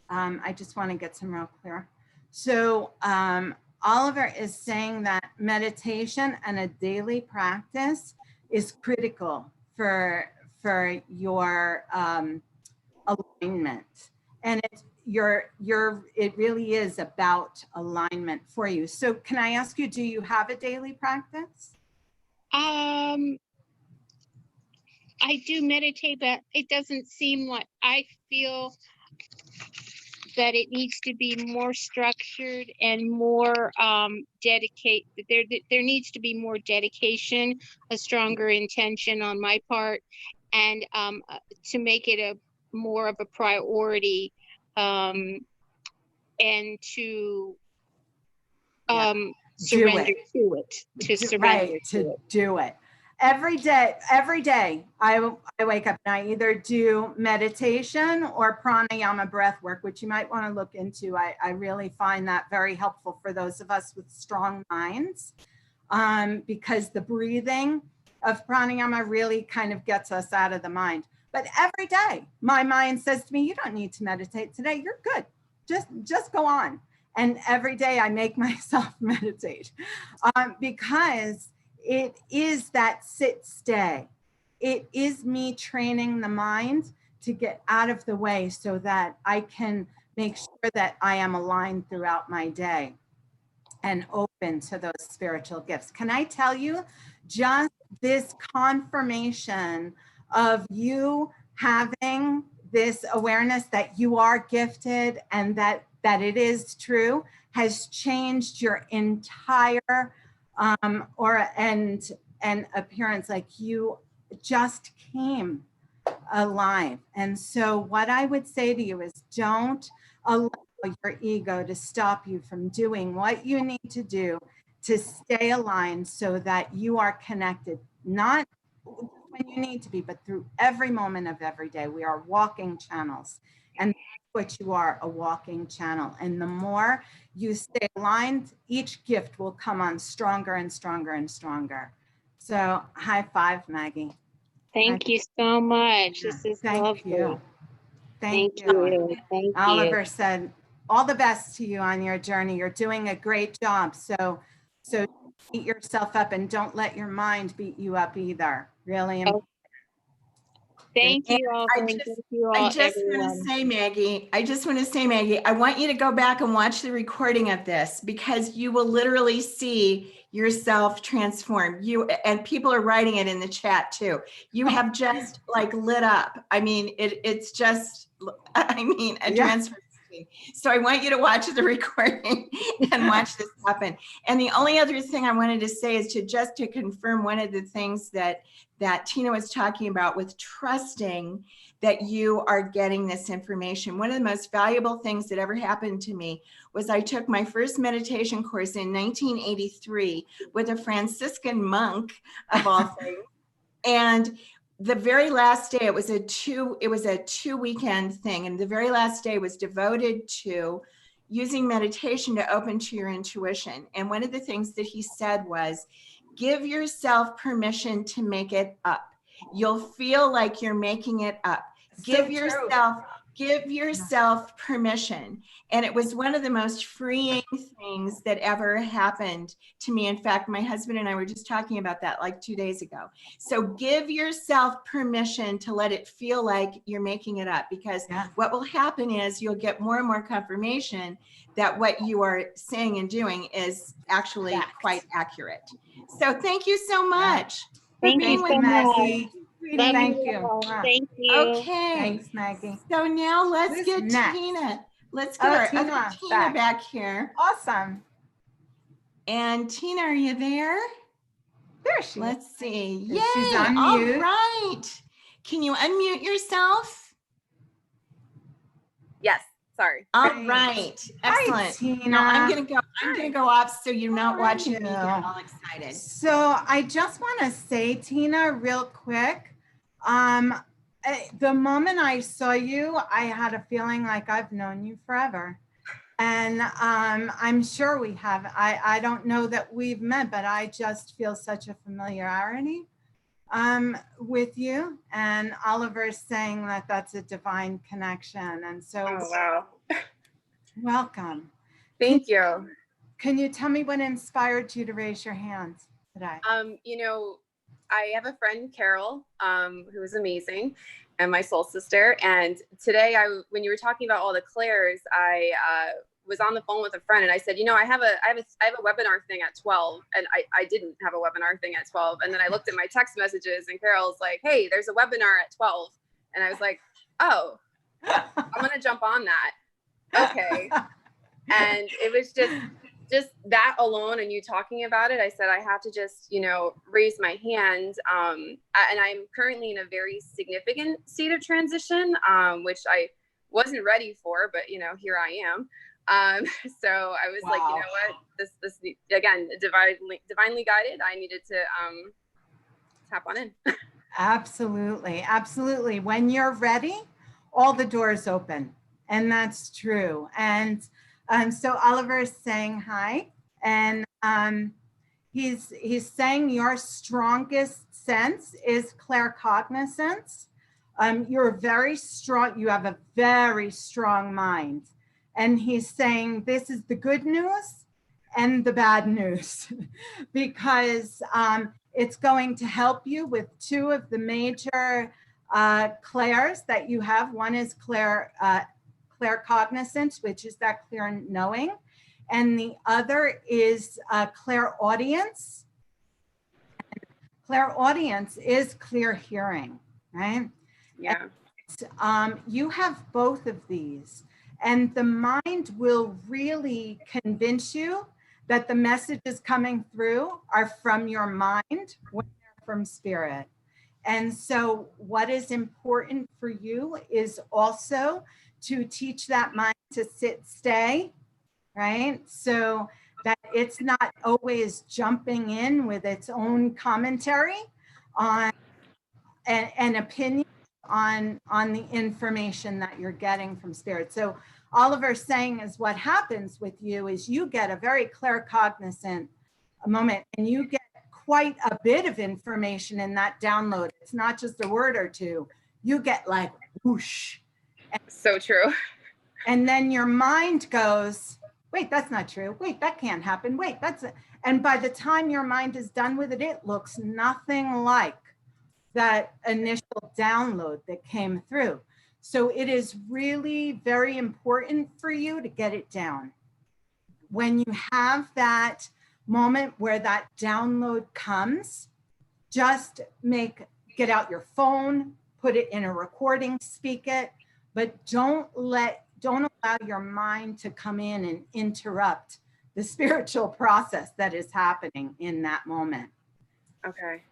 I just want to get some real clear. So Oliver is saying that meditation and a daily practice is critical for your alignment, and it really is about alignment for you. So can I ask you, do you have a daily practice? I do meditate, but it doesn't seem like, I feel that it needs to be more structured and more dedicated. There needs to be more dedication, a stronger intention on my part, and to make it a more of a priority, and to surrender to it, to surrender to it. Do it. Every day I wake up and I either do meditation or pranayama breath work, which you might want to look into. I really find that very helpful for those of us with strong minds, because the breathing of pranayama really kind of gets us out of the mind. But every day my mind says to me, you don't need to meditate today. You're good. Just go on. And every day I make myself meditate, because it is that sit stay. It is me training the mind to get out of the way so that I can make sure that I am aligned throughout my day and open to those spiritual gifts. Can I tell you, just this confirmation of you having this awareness that you are gifted and that it is true has changed your entire aura and appearance. Like you just came alive. And so what I would say to you is, don't allow your ego to stop you from doing what you need to do to stay aligned so that you are connected, not when you need to be, but through every moment of every day. We are walking channels, and that's what you are, a walking channel. And the more you stay aligned, each gift will come on stronger and stronger and stronger. So high five, Maggie. Thank you so much. This is lovely. You. Thank you. Thank Oliver you. said, all the best to you on your journey. You're doing a great job. So beat yourself up and don't let your mind beat you up either. Really important. Thank you all. I just want to say, Maggie, I want you to go back and watch the recording of this, because you will literally see yourself transform. And people are writing it in the chat too. You have just like lit up. I mean, it's just, a transformation. So I want you to watch the recording and watch this happen. And the only other thing I wanted to say is to confirm one of the things that Tina was talking about with trusting that you are getting this information. One of the most valuable things that ever happened to me was I took my first meditation course in 1983 with a Franciscan monk, of all things. And the very last day, it was a two weekend thing. And the very last day was devoted to using meditation to open to your intuition. And one of the things that he said was, give yourself permission to make it up. You'll feel like you're making it up. Give yourself permission. And it was one of the most freeing things that ever happened to me. In fact, my husband and I were just talking about that like 2 days ago. So give yourself permission to let it feel like you're making it up, because what will happen is you'll get more and more confirmation that what you are saying and doing is actually quite accurate. So thank you so much. Thank you so much. sweetie. Love Thank you you. all. Mwah. Thank you. Okay. Thanks, Maggie. So now let's Who's get next? Tina. Let's get Oh, our Tina other Tina back. back here. Awesome. And Tina, are you there? There she is. Let's see. Yay. She's on All mute. right. Can you unmute yourself? Yes, sorry. All Great. right. Hi, Excellent. Tina. Now I'm gonna go off so you're not How are watching me you? get all excited. So I just want to say, Tina, real quick, the moment I saw you, I had a feeling like I've known you forever. And I'm sure we have. I don't know that we've met, but I just feel such a familiarity with you. And Oliver's saying that that's a divine connection. And so Oh, wow. welcome. Thank you. Can you tell me what inspired you to raise your hand today? You know, I have a friend, Carol, who is amazing, and my soul sister. And today, when you were talking about all the clairs, I was on the phone with a friend, and I said, you know, I have a webinar thing at 12, and I didn't have a webinar thing at 12. And then I looked at my text messages, and Carol's like, hey, there's a webinar at 12. And I was like, oh, I'm gonna jump on that. Okay. And it was just that alone, and you talking about it, I said, I have to just, you know, raise my hand. And I'm currently in a very significant state of transition, which I wasn't ready for, but, you know, here I am. So I was like, you know what, this again, divinely guided. I needed to tap on in. Absolutely. Absolutely. When you're ready, all the doors open. And that's true. And so Oliver is saying hi. And he's saying your strongest sense is claircognizance. You're very strong. You have a very strong mind. And he's saying this is the good news and the bad news because it's going to help you with two of the major clairs that you have. One is claircognizance, which is that clear knowing. And the other is clairaudience. Clairaudience is clear hearing, right? Yeah. And, you have both of these. And the mind will really convince you that the messages coming through are from your mind when they're from spirit. And so what is important for you is also to teach that mind to stay, right? So that it's not always jumping in with its own commentary on an opinion on the information that you're getting from spirit. So Oliver's saying is what happens with you is you get a very claircognizant moment and you get quite a bit of information in that download. It's not just a word or two. You get like whoosh. So true. And then your mind goes, wait, that's not true. Wait, that can't happen. Wait, that's it. And by the time your mind is done with it, it looks nothing like that initial download that came through. So it is really very important for you to get it down. When you have that moment where that download comes, just get out your phone, put it in a recording, speak it, but don't allow your mind to come in and interrupt the spiritual process that is happening in that moment. Okay.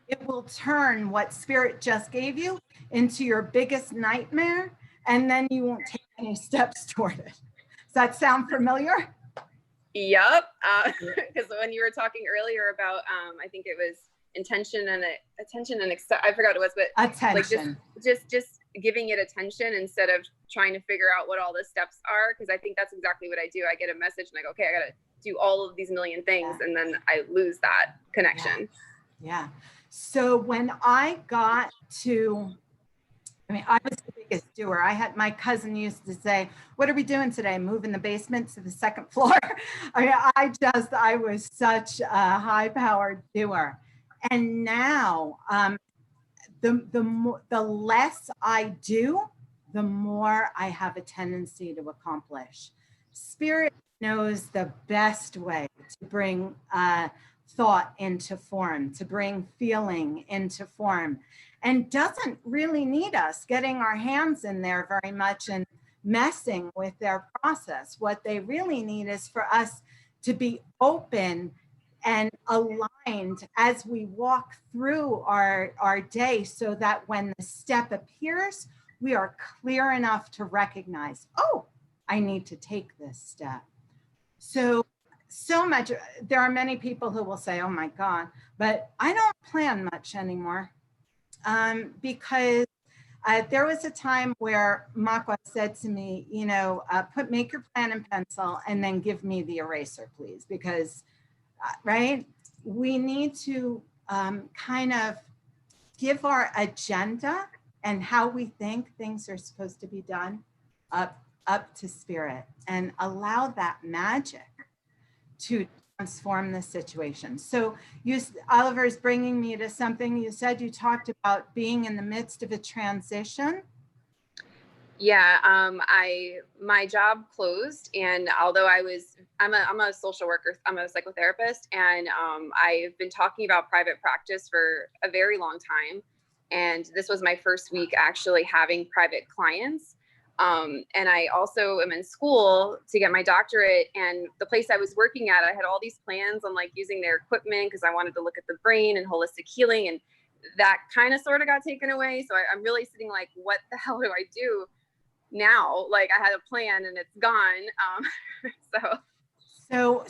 It will turn what spirit just gave you into your biggest nightmare, and then you won't take any steps toward it. Does that sound familiar? Yep. Because when you were talking earlier about, I think it was intention and attention and I forgot what it was, but attention. Like just giving it attention instead of trying to figure out what all the steps are. Because I think that's exactly what I do. I get a message and I go, okay, I got to do all of these million things, and then I lose that connection. Yeah. So when I got to, I was the biggest doer. My cousin used to say, what are we doing today? Moving the basement to the second floor. I was such a high powered doer. And now the less I do, the more I have a tendency to accomplish. Spirit knows the best way to bring thought into form, to bring feeling into form. and doesn't really need us getting our hands in there very much and messing with their process. What they really need is for us to be open and aligned as we walk through our day, so that when the step appears, we are clear enough to recognize, oh, I need to take this step. So much, there are many people who will say, oh my God, but I don't plan much anymore. Because there was a time where Makwa said to me, you know, make your plan in pencil and then give me the eraser, please, because, right, we need to kind of give our agenda and how we think things are supposed to be done up to spirit, and allow that magic to transform the situation. So Oliver is bringing me to something you said. You talked about being in the midst of a transition. Yeah, my job closed, and although I'm a social worker, I'm a psychotherapist, and I've been talking about private practice for a very long time, and this was my first week actually having private clients. And I also am in school to get my doctorate, and the place I was working at, I had all these plans on like using their equipment because I wanted to look at the brain and holistic healing, and that kind of sort of got taken away. So I'm really sitting like, what the hell do I do now? Like, I had a plan and it's gone.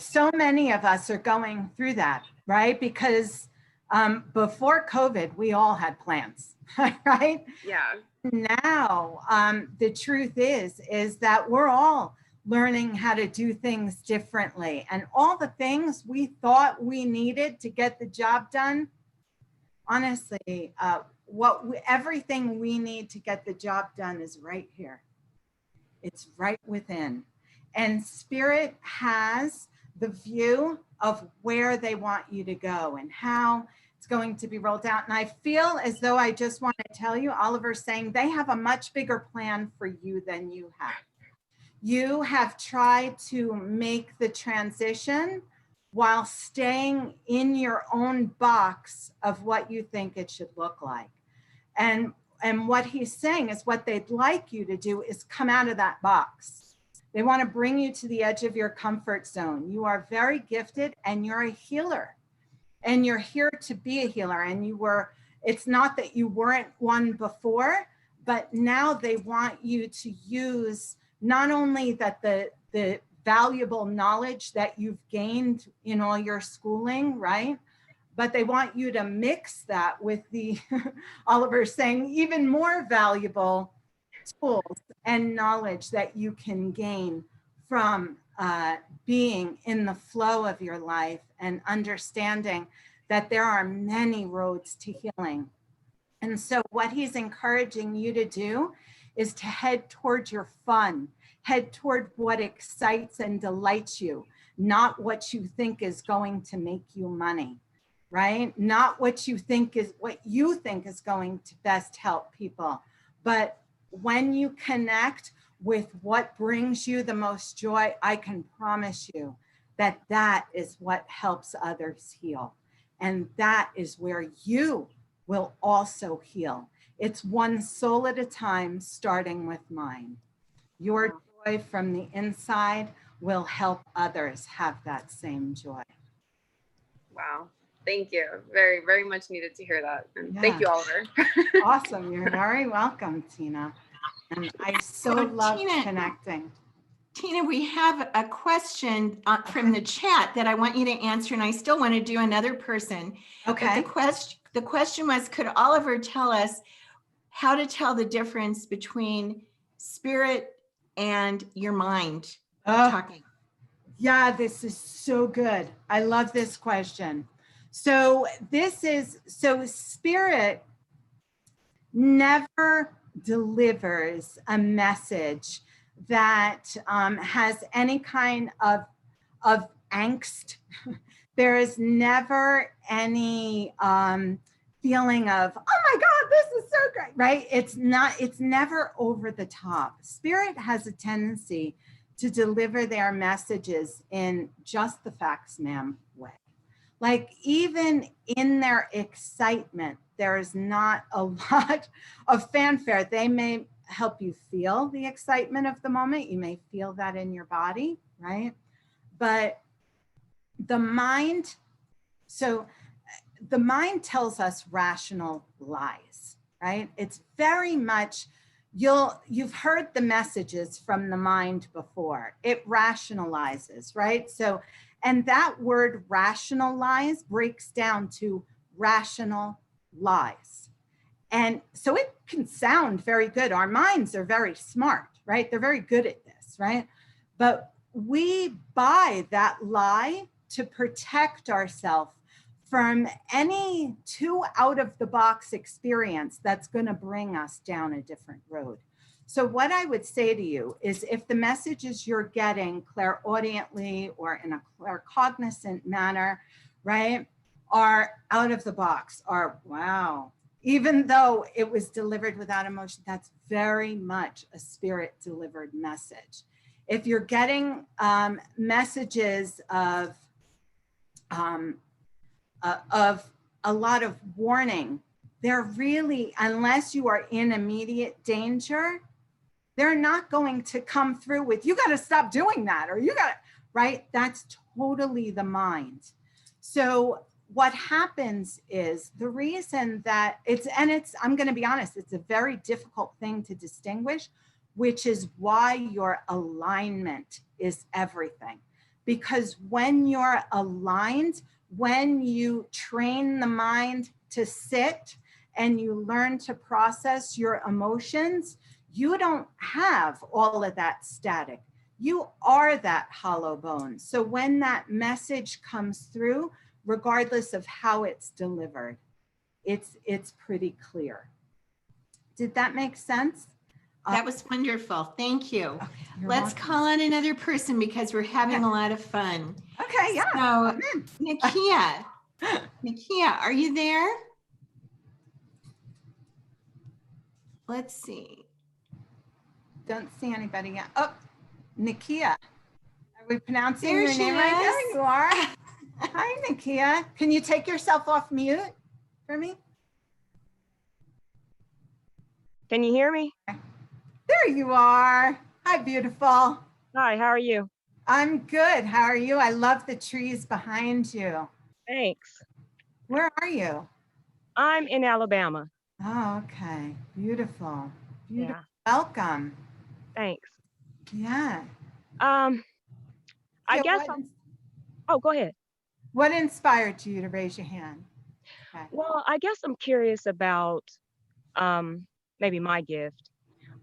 So many of us are going through that, right? Because before COVID, we all had plans, right? Yeah. Now, the truth is that we're all learning how to do things differently, and all the things we thought we needed to get the job done, honestly, everything we need to get the job done is right here. It's right within. And Spirit has the view of where they want you to go and how it's going to be rolled out. And I feel as though I just want to tell you, Oliver's saying they have a much bigger plan for you than you have. You have tried to make the transition while staying in your own box of what you think it should look like. And what he's saying is what they'd like you to do is come out of that box. They want to bring you to the edge of your comfort zone. You are very gifted and you're a healer, and you're here to be a healer. And it's not that you weren't one before, but now they want you to use not only that the valuable knowledge that you've gained in all your schooling, right? But they want you to mix that with the, Oliver's saying, even more valuable tools and knowledge that you can gain from being in the flow of your life and understanding that there are many roads to healing. And so what he's encouraging you to do is to head toward your fun, head toward what excites and delights you, not what you think is going to make you money, right? Not what you think is going to best help people. But when you connect with what brings you the most joy, I can promise you that that is what helps others heal. And that is where you will also heal. It's one soul at a time, starting with mine. Your joy from the inside will help others have that same joy. Wow. Thank you. Very, very much needed to hear that. And Thank you, Oliver. Awesome. You're very welcome, Tina. And I love connecting. Tina, we have a question from the chat that I want you to answer, and I still want to do another person. Okay. But the question was, could Oliver tell us how to tell the difference between spirit and your mind talking? Yeah, this is so good. I love this question. So spirit never delivers a message that has any kind of angst. There is never any feeling of, oh my God, this is so great, right? It's never over the top. Spirit has a tendency to deliver their messages in just the facts, ma'am way. Like even in their excitement, there is not a lot of fanfare. They may help you feel the excitement of the moment. You may feel that in your body, right? But the mind, so the mind tells us rational lies, right? It's very much, you've heard the messages from the mind before. It rationalizes, right? So, and that word rationalize breaks down to rational lies. And so it can sound very good. Our minds are very smart, right? They're very good at this, right? But we buy that lie to protect ourselves from any too out of the box experience that's going to bring us down a different road. So what I would say to you is if the messages you're getting clairaudiently or in a claircognizant manner, right, are out of the box, are wow, even though it was delivered without emotion, that's very much a spirit delivered message. If you're getting messages of a lot of warning, they're really, unless you are in immediate danger, they're not going to come through with, you got to stop doing that, or you got to, right? That's totally the mind. So what happens is the reason that I'm going to be honest, it's a very difficult thing to distinguish, which is why your alignment is everything. Because when you're aligned, when you train the mind to sit and you learn to process your emotions, you don't have all of that static. You are that hollow bone. So when that message comes through, regardless of how it's delivered, it's pretty clear. Did that make sense? That was wonderful. Thank you. Okay, Let's call on another person because we're having a lot of fun. Okay, yeah. So, Nakia, Nakia, are you there? Let's see. Don't see anybody yet. Oh, Nakia. Are we pronouncing There your she name right? is. There you are. Hi, Nakia. Can you take yourself off mute for me? Can you hear me? There you are. Hi, beautiful. Hi, how are you? I'm good. How are you? I love the trees behind you. Thanks. Where are you? I'm in Alabama. Oh, okay. Beautiful. Beautiful. Yeah, Welcome. thanks. Yeah. I Yeah, guess go ahead. what inspired you to raise your hand? Okay. Well, I guess I'm curious about maybe my gift.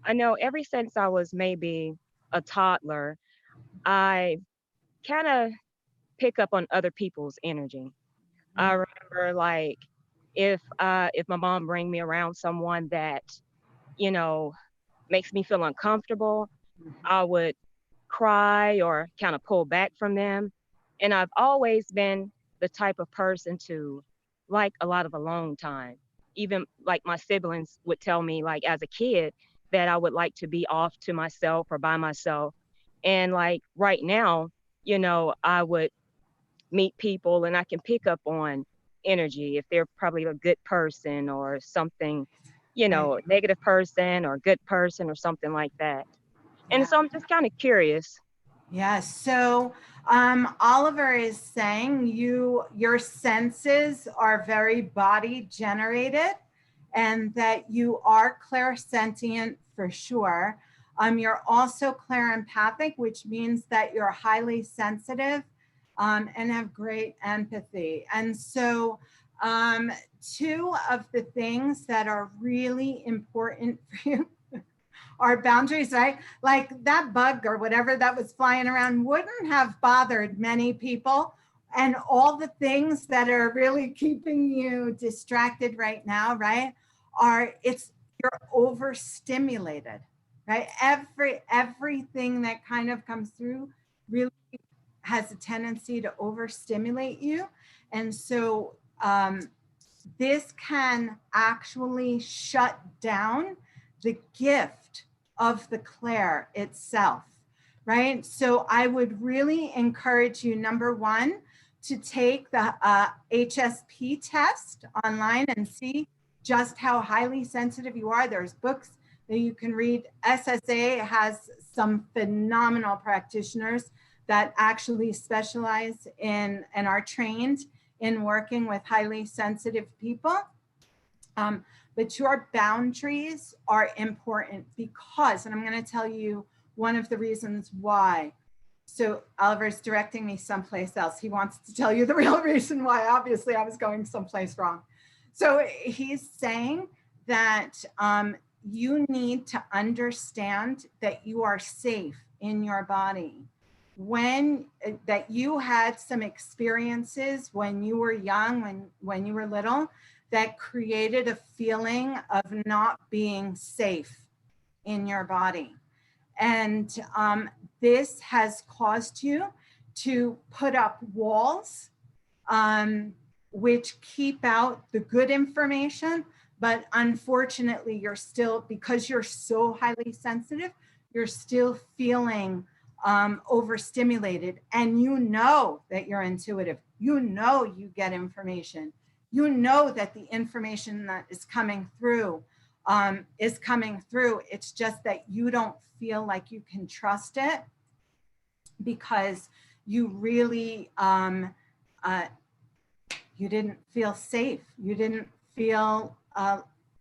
I know ever since I was maybe a toddler, I kind of pick up on other people's energy. I remember like if my mom bring me around someone that, you know, makes me feel uncomfortable, I would cry or kind of pull back from them. And I've always been the type of person to like a lot of alone time. Even like my siblings would tell me, like as a kid, that I would like to be off to myself or by myself. And like right now, I would meet people and I can pick up on energy if they're probably a good person or something, Right. negative person or good person or something like that. And Yeah. so I'm just kind of curious. Yes. So Oliver is saying your senses are very body generated and that you are clairsentient for sure. You're also clairempathic, which means that you're highly sensitive and have great empathy. And so two of the things that are really important for you our boundaries, right? Like that bug or whatever that was flying around wouldn't have bothered many people. And all the things that are really keeping you distracted right now, right? You're overstimulated, right? Everything that kind of comes through really has a tendency to overstimulate you. And so this can actually shut down the gift of the clair itself, right? So I would really encourage you, number one, to take the HSP test online and see just how highly sensitive you are. There's books that you can read. SSA has some phenomenal practitioners that actually specialize in and are trained in working with highly sensitive people. But your boundaries are important because, and I'm going to tell you one of the reasons why. So Oliver's directing me someplace else. He wants to tell you the real reason why. Obviously, I was going someplace wrong. So he's saying that you need to understand that you are safe in your body. That you had some experiences when you were young, when you were little, that created a feeling of not being safe in your body. And this has caused you to put up walls, which keep out the good information. But unfortunately, you're still, because you're so highly sensitive, you're still feeling overstimulated. And you know that you're intuitive. You know you get information. You know that the information that is coming through is coming through. It's just that you don't feel like you can trust it because you really, you didn't feel safe. You didn't feel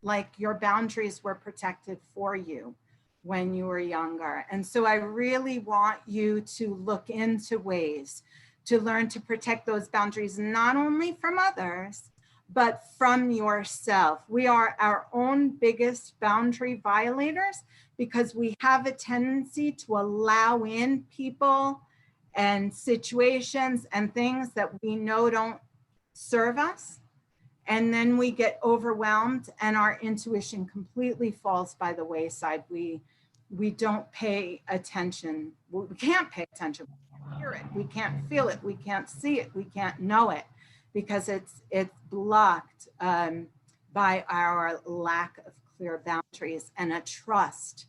like your boundaries were protected for you when you were younger. And so I really want you to look into ways to learn to protect those boundaries, not only from others, but from yourself. We are our own biggest boundary violators because we have a tendency to allow in people and situations and things that we know don't serve us. And then we get overwhelmed and our intuition completely falls by the wayside. We don't pay attention. We can't pay attention. We can't hear it. We can't feel it. We can't see it. We can't know it because it's blocked by our lack of clear boundaries and a trust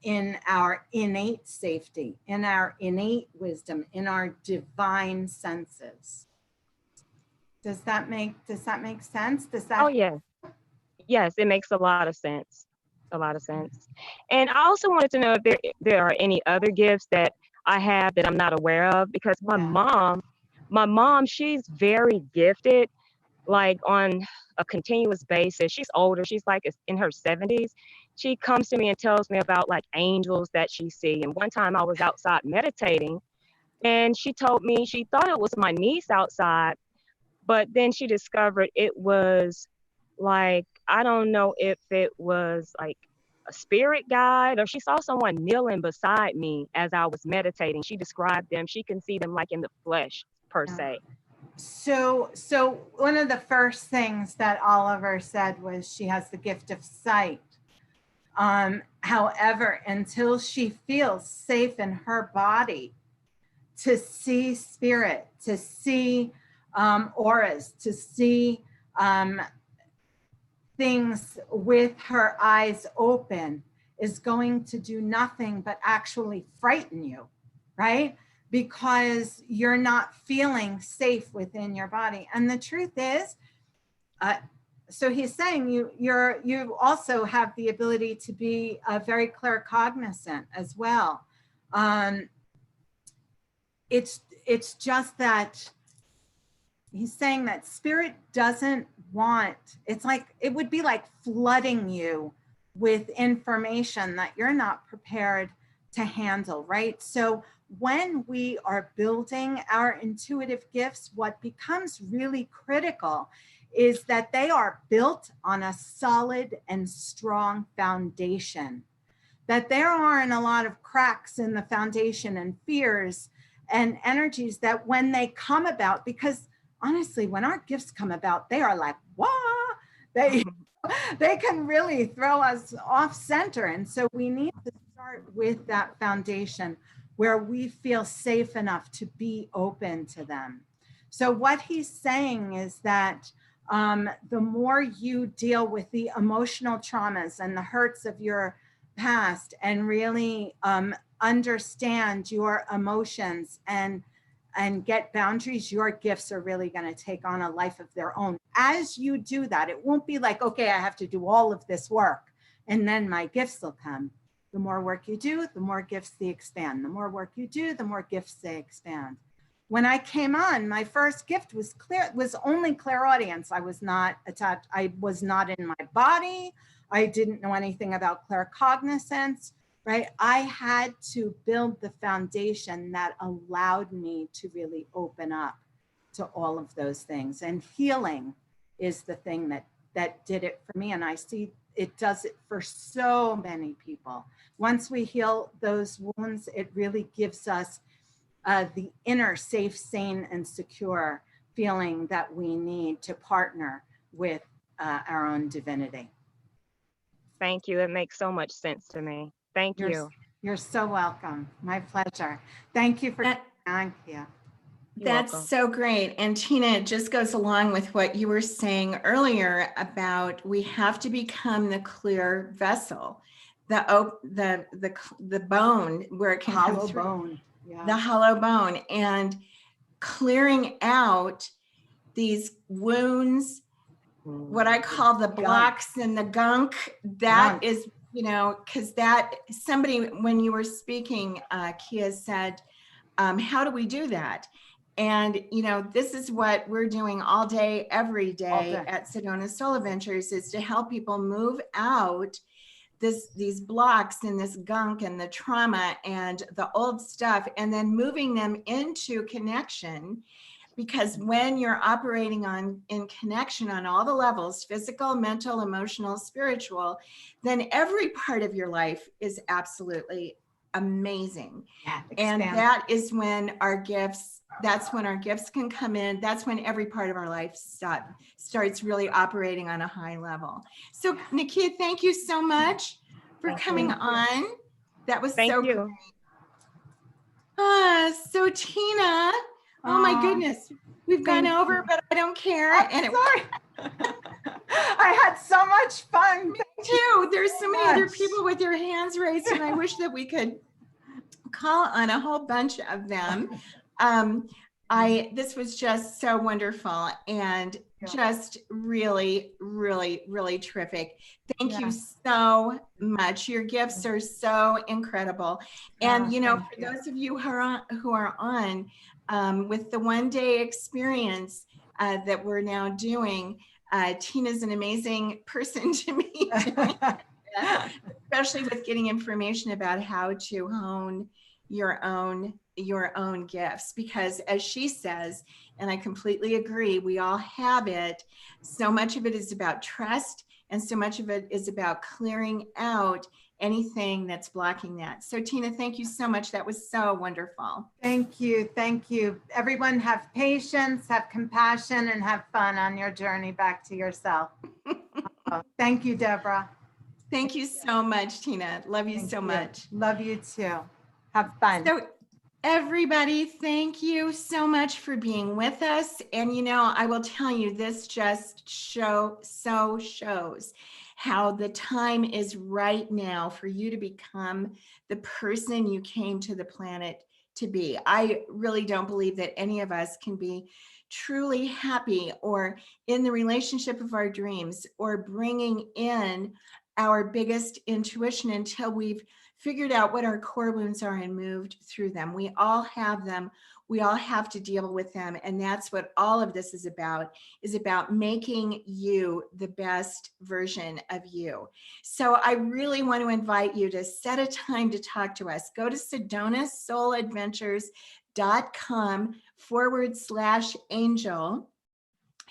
in our innate safety, in our innate wisdom, in our divine senses. Does that make sense? Does that? Oh, yeah. Yes, it makes a lot of sense. A lot of sense. And I also wanted to know if there are any other gifts that I have that I'm not aware of, because my mom, she's very gifted, like on a continuous basis. She's older. She's like in her 70s. She comes to me and tells me about like angels that she sees. And one time I was outside meditating and she told me she thought it was my niece outside, but then she discovered it was like, I don't know if it was like a spirit guide or she saw someone kneeling beside me as I was meditating. She described them. She can see them like in the flesh per se. So one of the first things that Oliver said was she has the gift of sight. However, until she feels safe in her body to see spirit, to see auras, to see things with her eyes open, is going to do nothing but actually frighten you, right? Because you're not feeling safe within your body. And the truth is, so he's saying you also have the ability to be very claircognizant as well. It's just that he's saying that spirit doesn't want, it's like, it would be like flooding you with information that you're not prepared to handle, right? So when we are building our intuitive gifts, what becomes really critical is that they are built on a solid and strong foundation, that there aren't a lot of cracks in the foundation and fears and energies that when they come about, because honestly, when our gifts come about, they are like, wah, they can really throw us off center. And so we need to start with that foundation where we feel safe enough to be open to them. So what he's saying is that the more you deal with the emotional traumas and the hurts of your past and really understand your emotions and and get boundaries, your gifts are really going to take on a life of their own. As you do that, it won't be like, okay, I have to do all of this work and then my gifts will come. The more work you do, the more gifts they expand. The more work you do, the more gifts they expand. When I came on, my first gift was only clairaudience. I was not attached. I was not in my body. I didn't know anything about claircognizance, right? I had to build the foundation that allowed me to really open up to all of those things. And healing is the thing that did it for me. And I see it does it for so many people. Once we heal those wounds, it really gives us the inner safe, sane, and secure feeling that we need to partner with our own divinity. Thank you. It makes so much sense to me. Thank you. You're so welcome. My pleasure. Thank you for coming on here. That's so great. And Tina, it just goes along with what you were saying earlier about we have to become the clear vessel, the bone where it can come through. Bone. Yeah. The hollow bone, and clearing out these wounds, what I call the blocks and the gunk. That is, because that somebody, when you were speaking, Kia said, how do we do that? And, this is what we're doing all day, every day at Sedona Soul Adventures, is to help people move out these blocks and this gunk and the trauma and the old stuff, and then moving them into connection. Because when you're operating in connection on all the levels, physical, mental, emotional, spiritual, then every part of your life is absolutely amazing. And that is when our gifts, can come in. That's when every part of our life starts really operating on a high level. So Nakia, thank you so much for coming on. That was so great. So Tina, oh my goodness, we've gone over, but I don't care. Sorry. I had so much fun. Me too. There's so many other people with their hands raised, and I wish that we could call on a whole bunch of them. This was just so wonderful and just really, really, really terrific. Thank you so much. Your gifts are so incredible. And for those of you who are on with the one-day experience that we're now doing, Tina's an amazing person to me, especially with getting information about how to hone your own gifts, because as she says, and I completely agree, we all have it. So much of it is about trust, and so much of it is about clearing out anything that's blocking that. So Tina, thank you so much. That was so wonderful. Thank you. Thank you. Everyone have patience, have compassion, and have fun on your journey back to yourself. Thank you, Deborah. Thank you so much, Tina. Love you so much. Love you too. Have fun. So everybody, thank you so much for being with us. And I will tell you, this just shows how the time is right now for you to become the person you came to the planet to be. I really don't believe that any of us can be truly happy or in the relationship of our dreams or bringing in our biggest intuition until we've figured out what our core wounds are and moved through them. We all have them. We all have to deal with them. And that's what all of this is about making you the best version of you. So I really want to invite you to set a time to talk to us. Go to sedonasouladventures.com/angel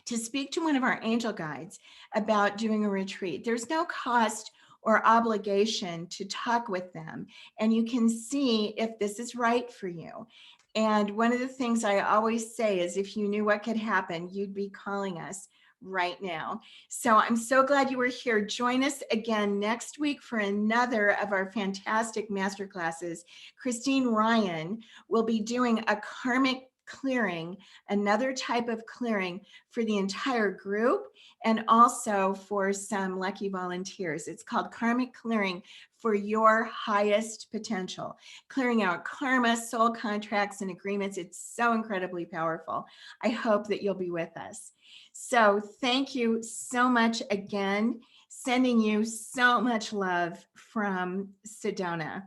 to speak to one of our angel guides about doing a retreat. There's no cost or obligation to talk with them, and you can see if this is right for you. And one of the things I always say is, if you knew what could happen, you'd be calling us right now. So I'm so glad you were here. Join us again next week for another of our fantastic masterclasses. Christine Ryan will be doing a karmic clearing, another type of clearing for the entire group and also for some lucky volunteers. It's called karmic clearing for your highest potential, clearing out karma, soul contracts, and agreements. It's so incredibly powerful. I hope that you'll be with us. So thank you so much again. Sending you so much love from Sedona.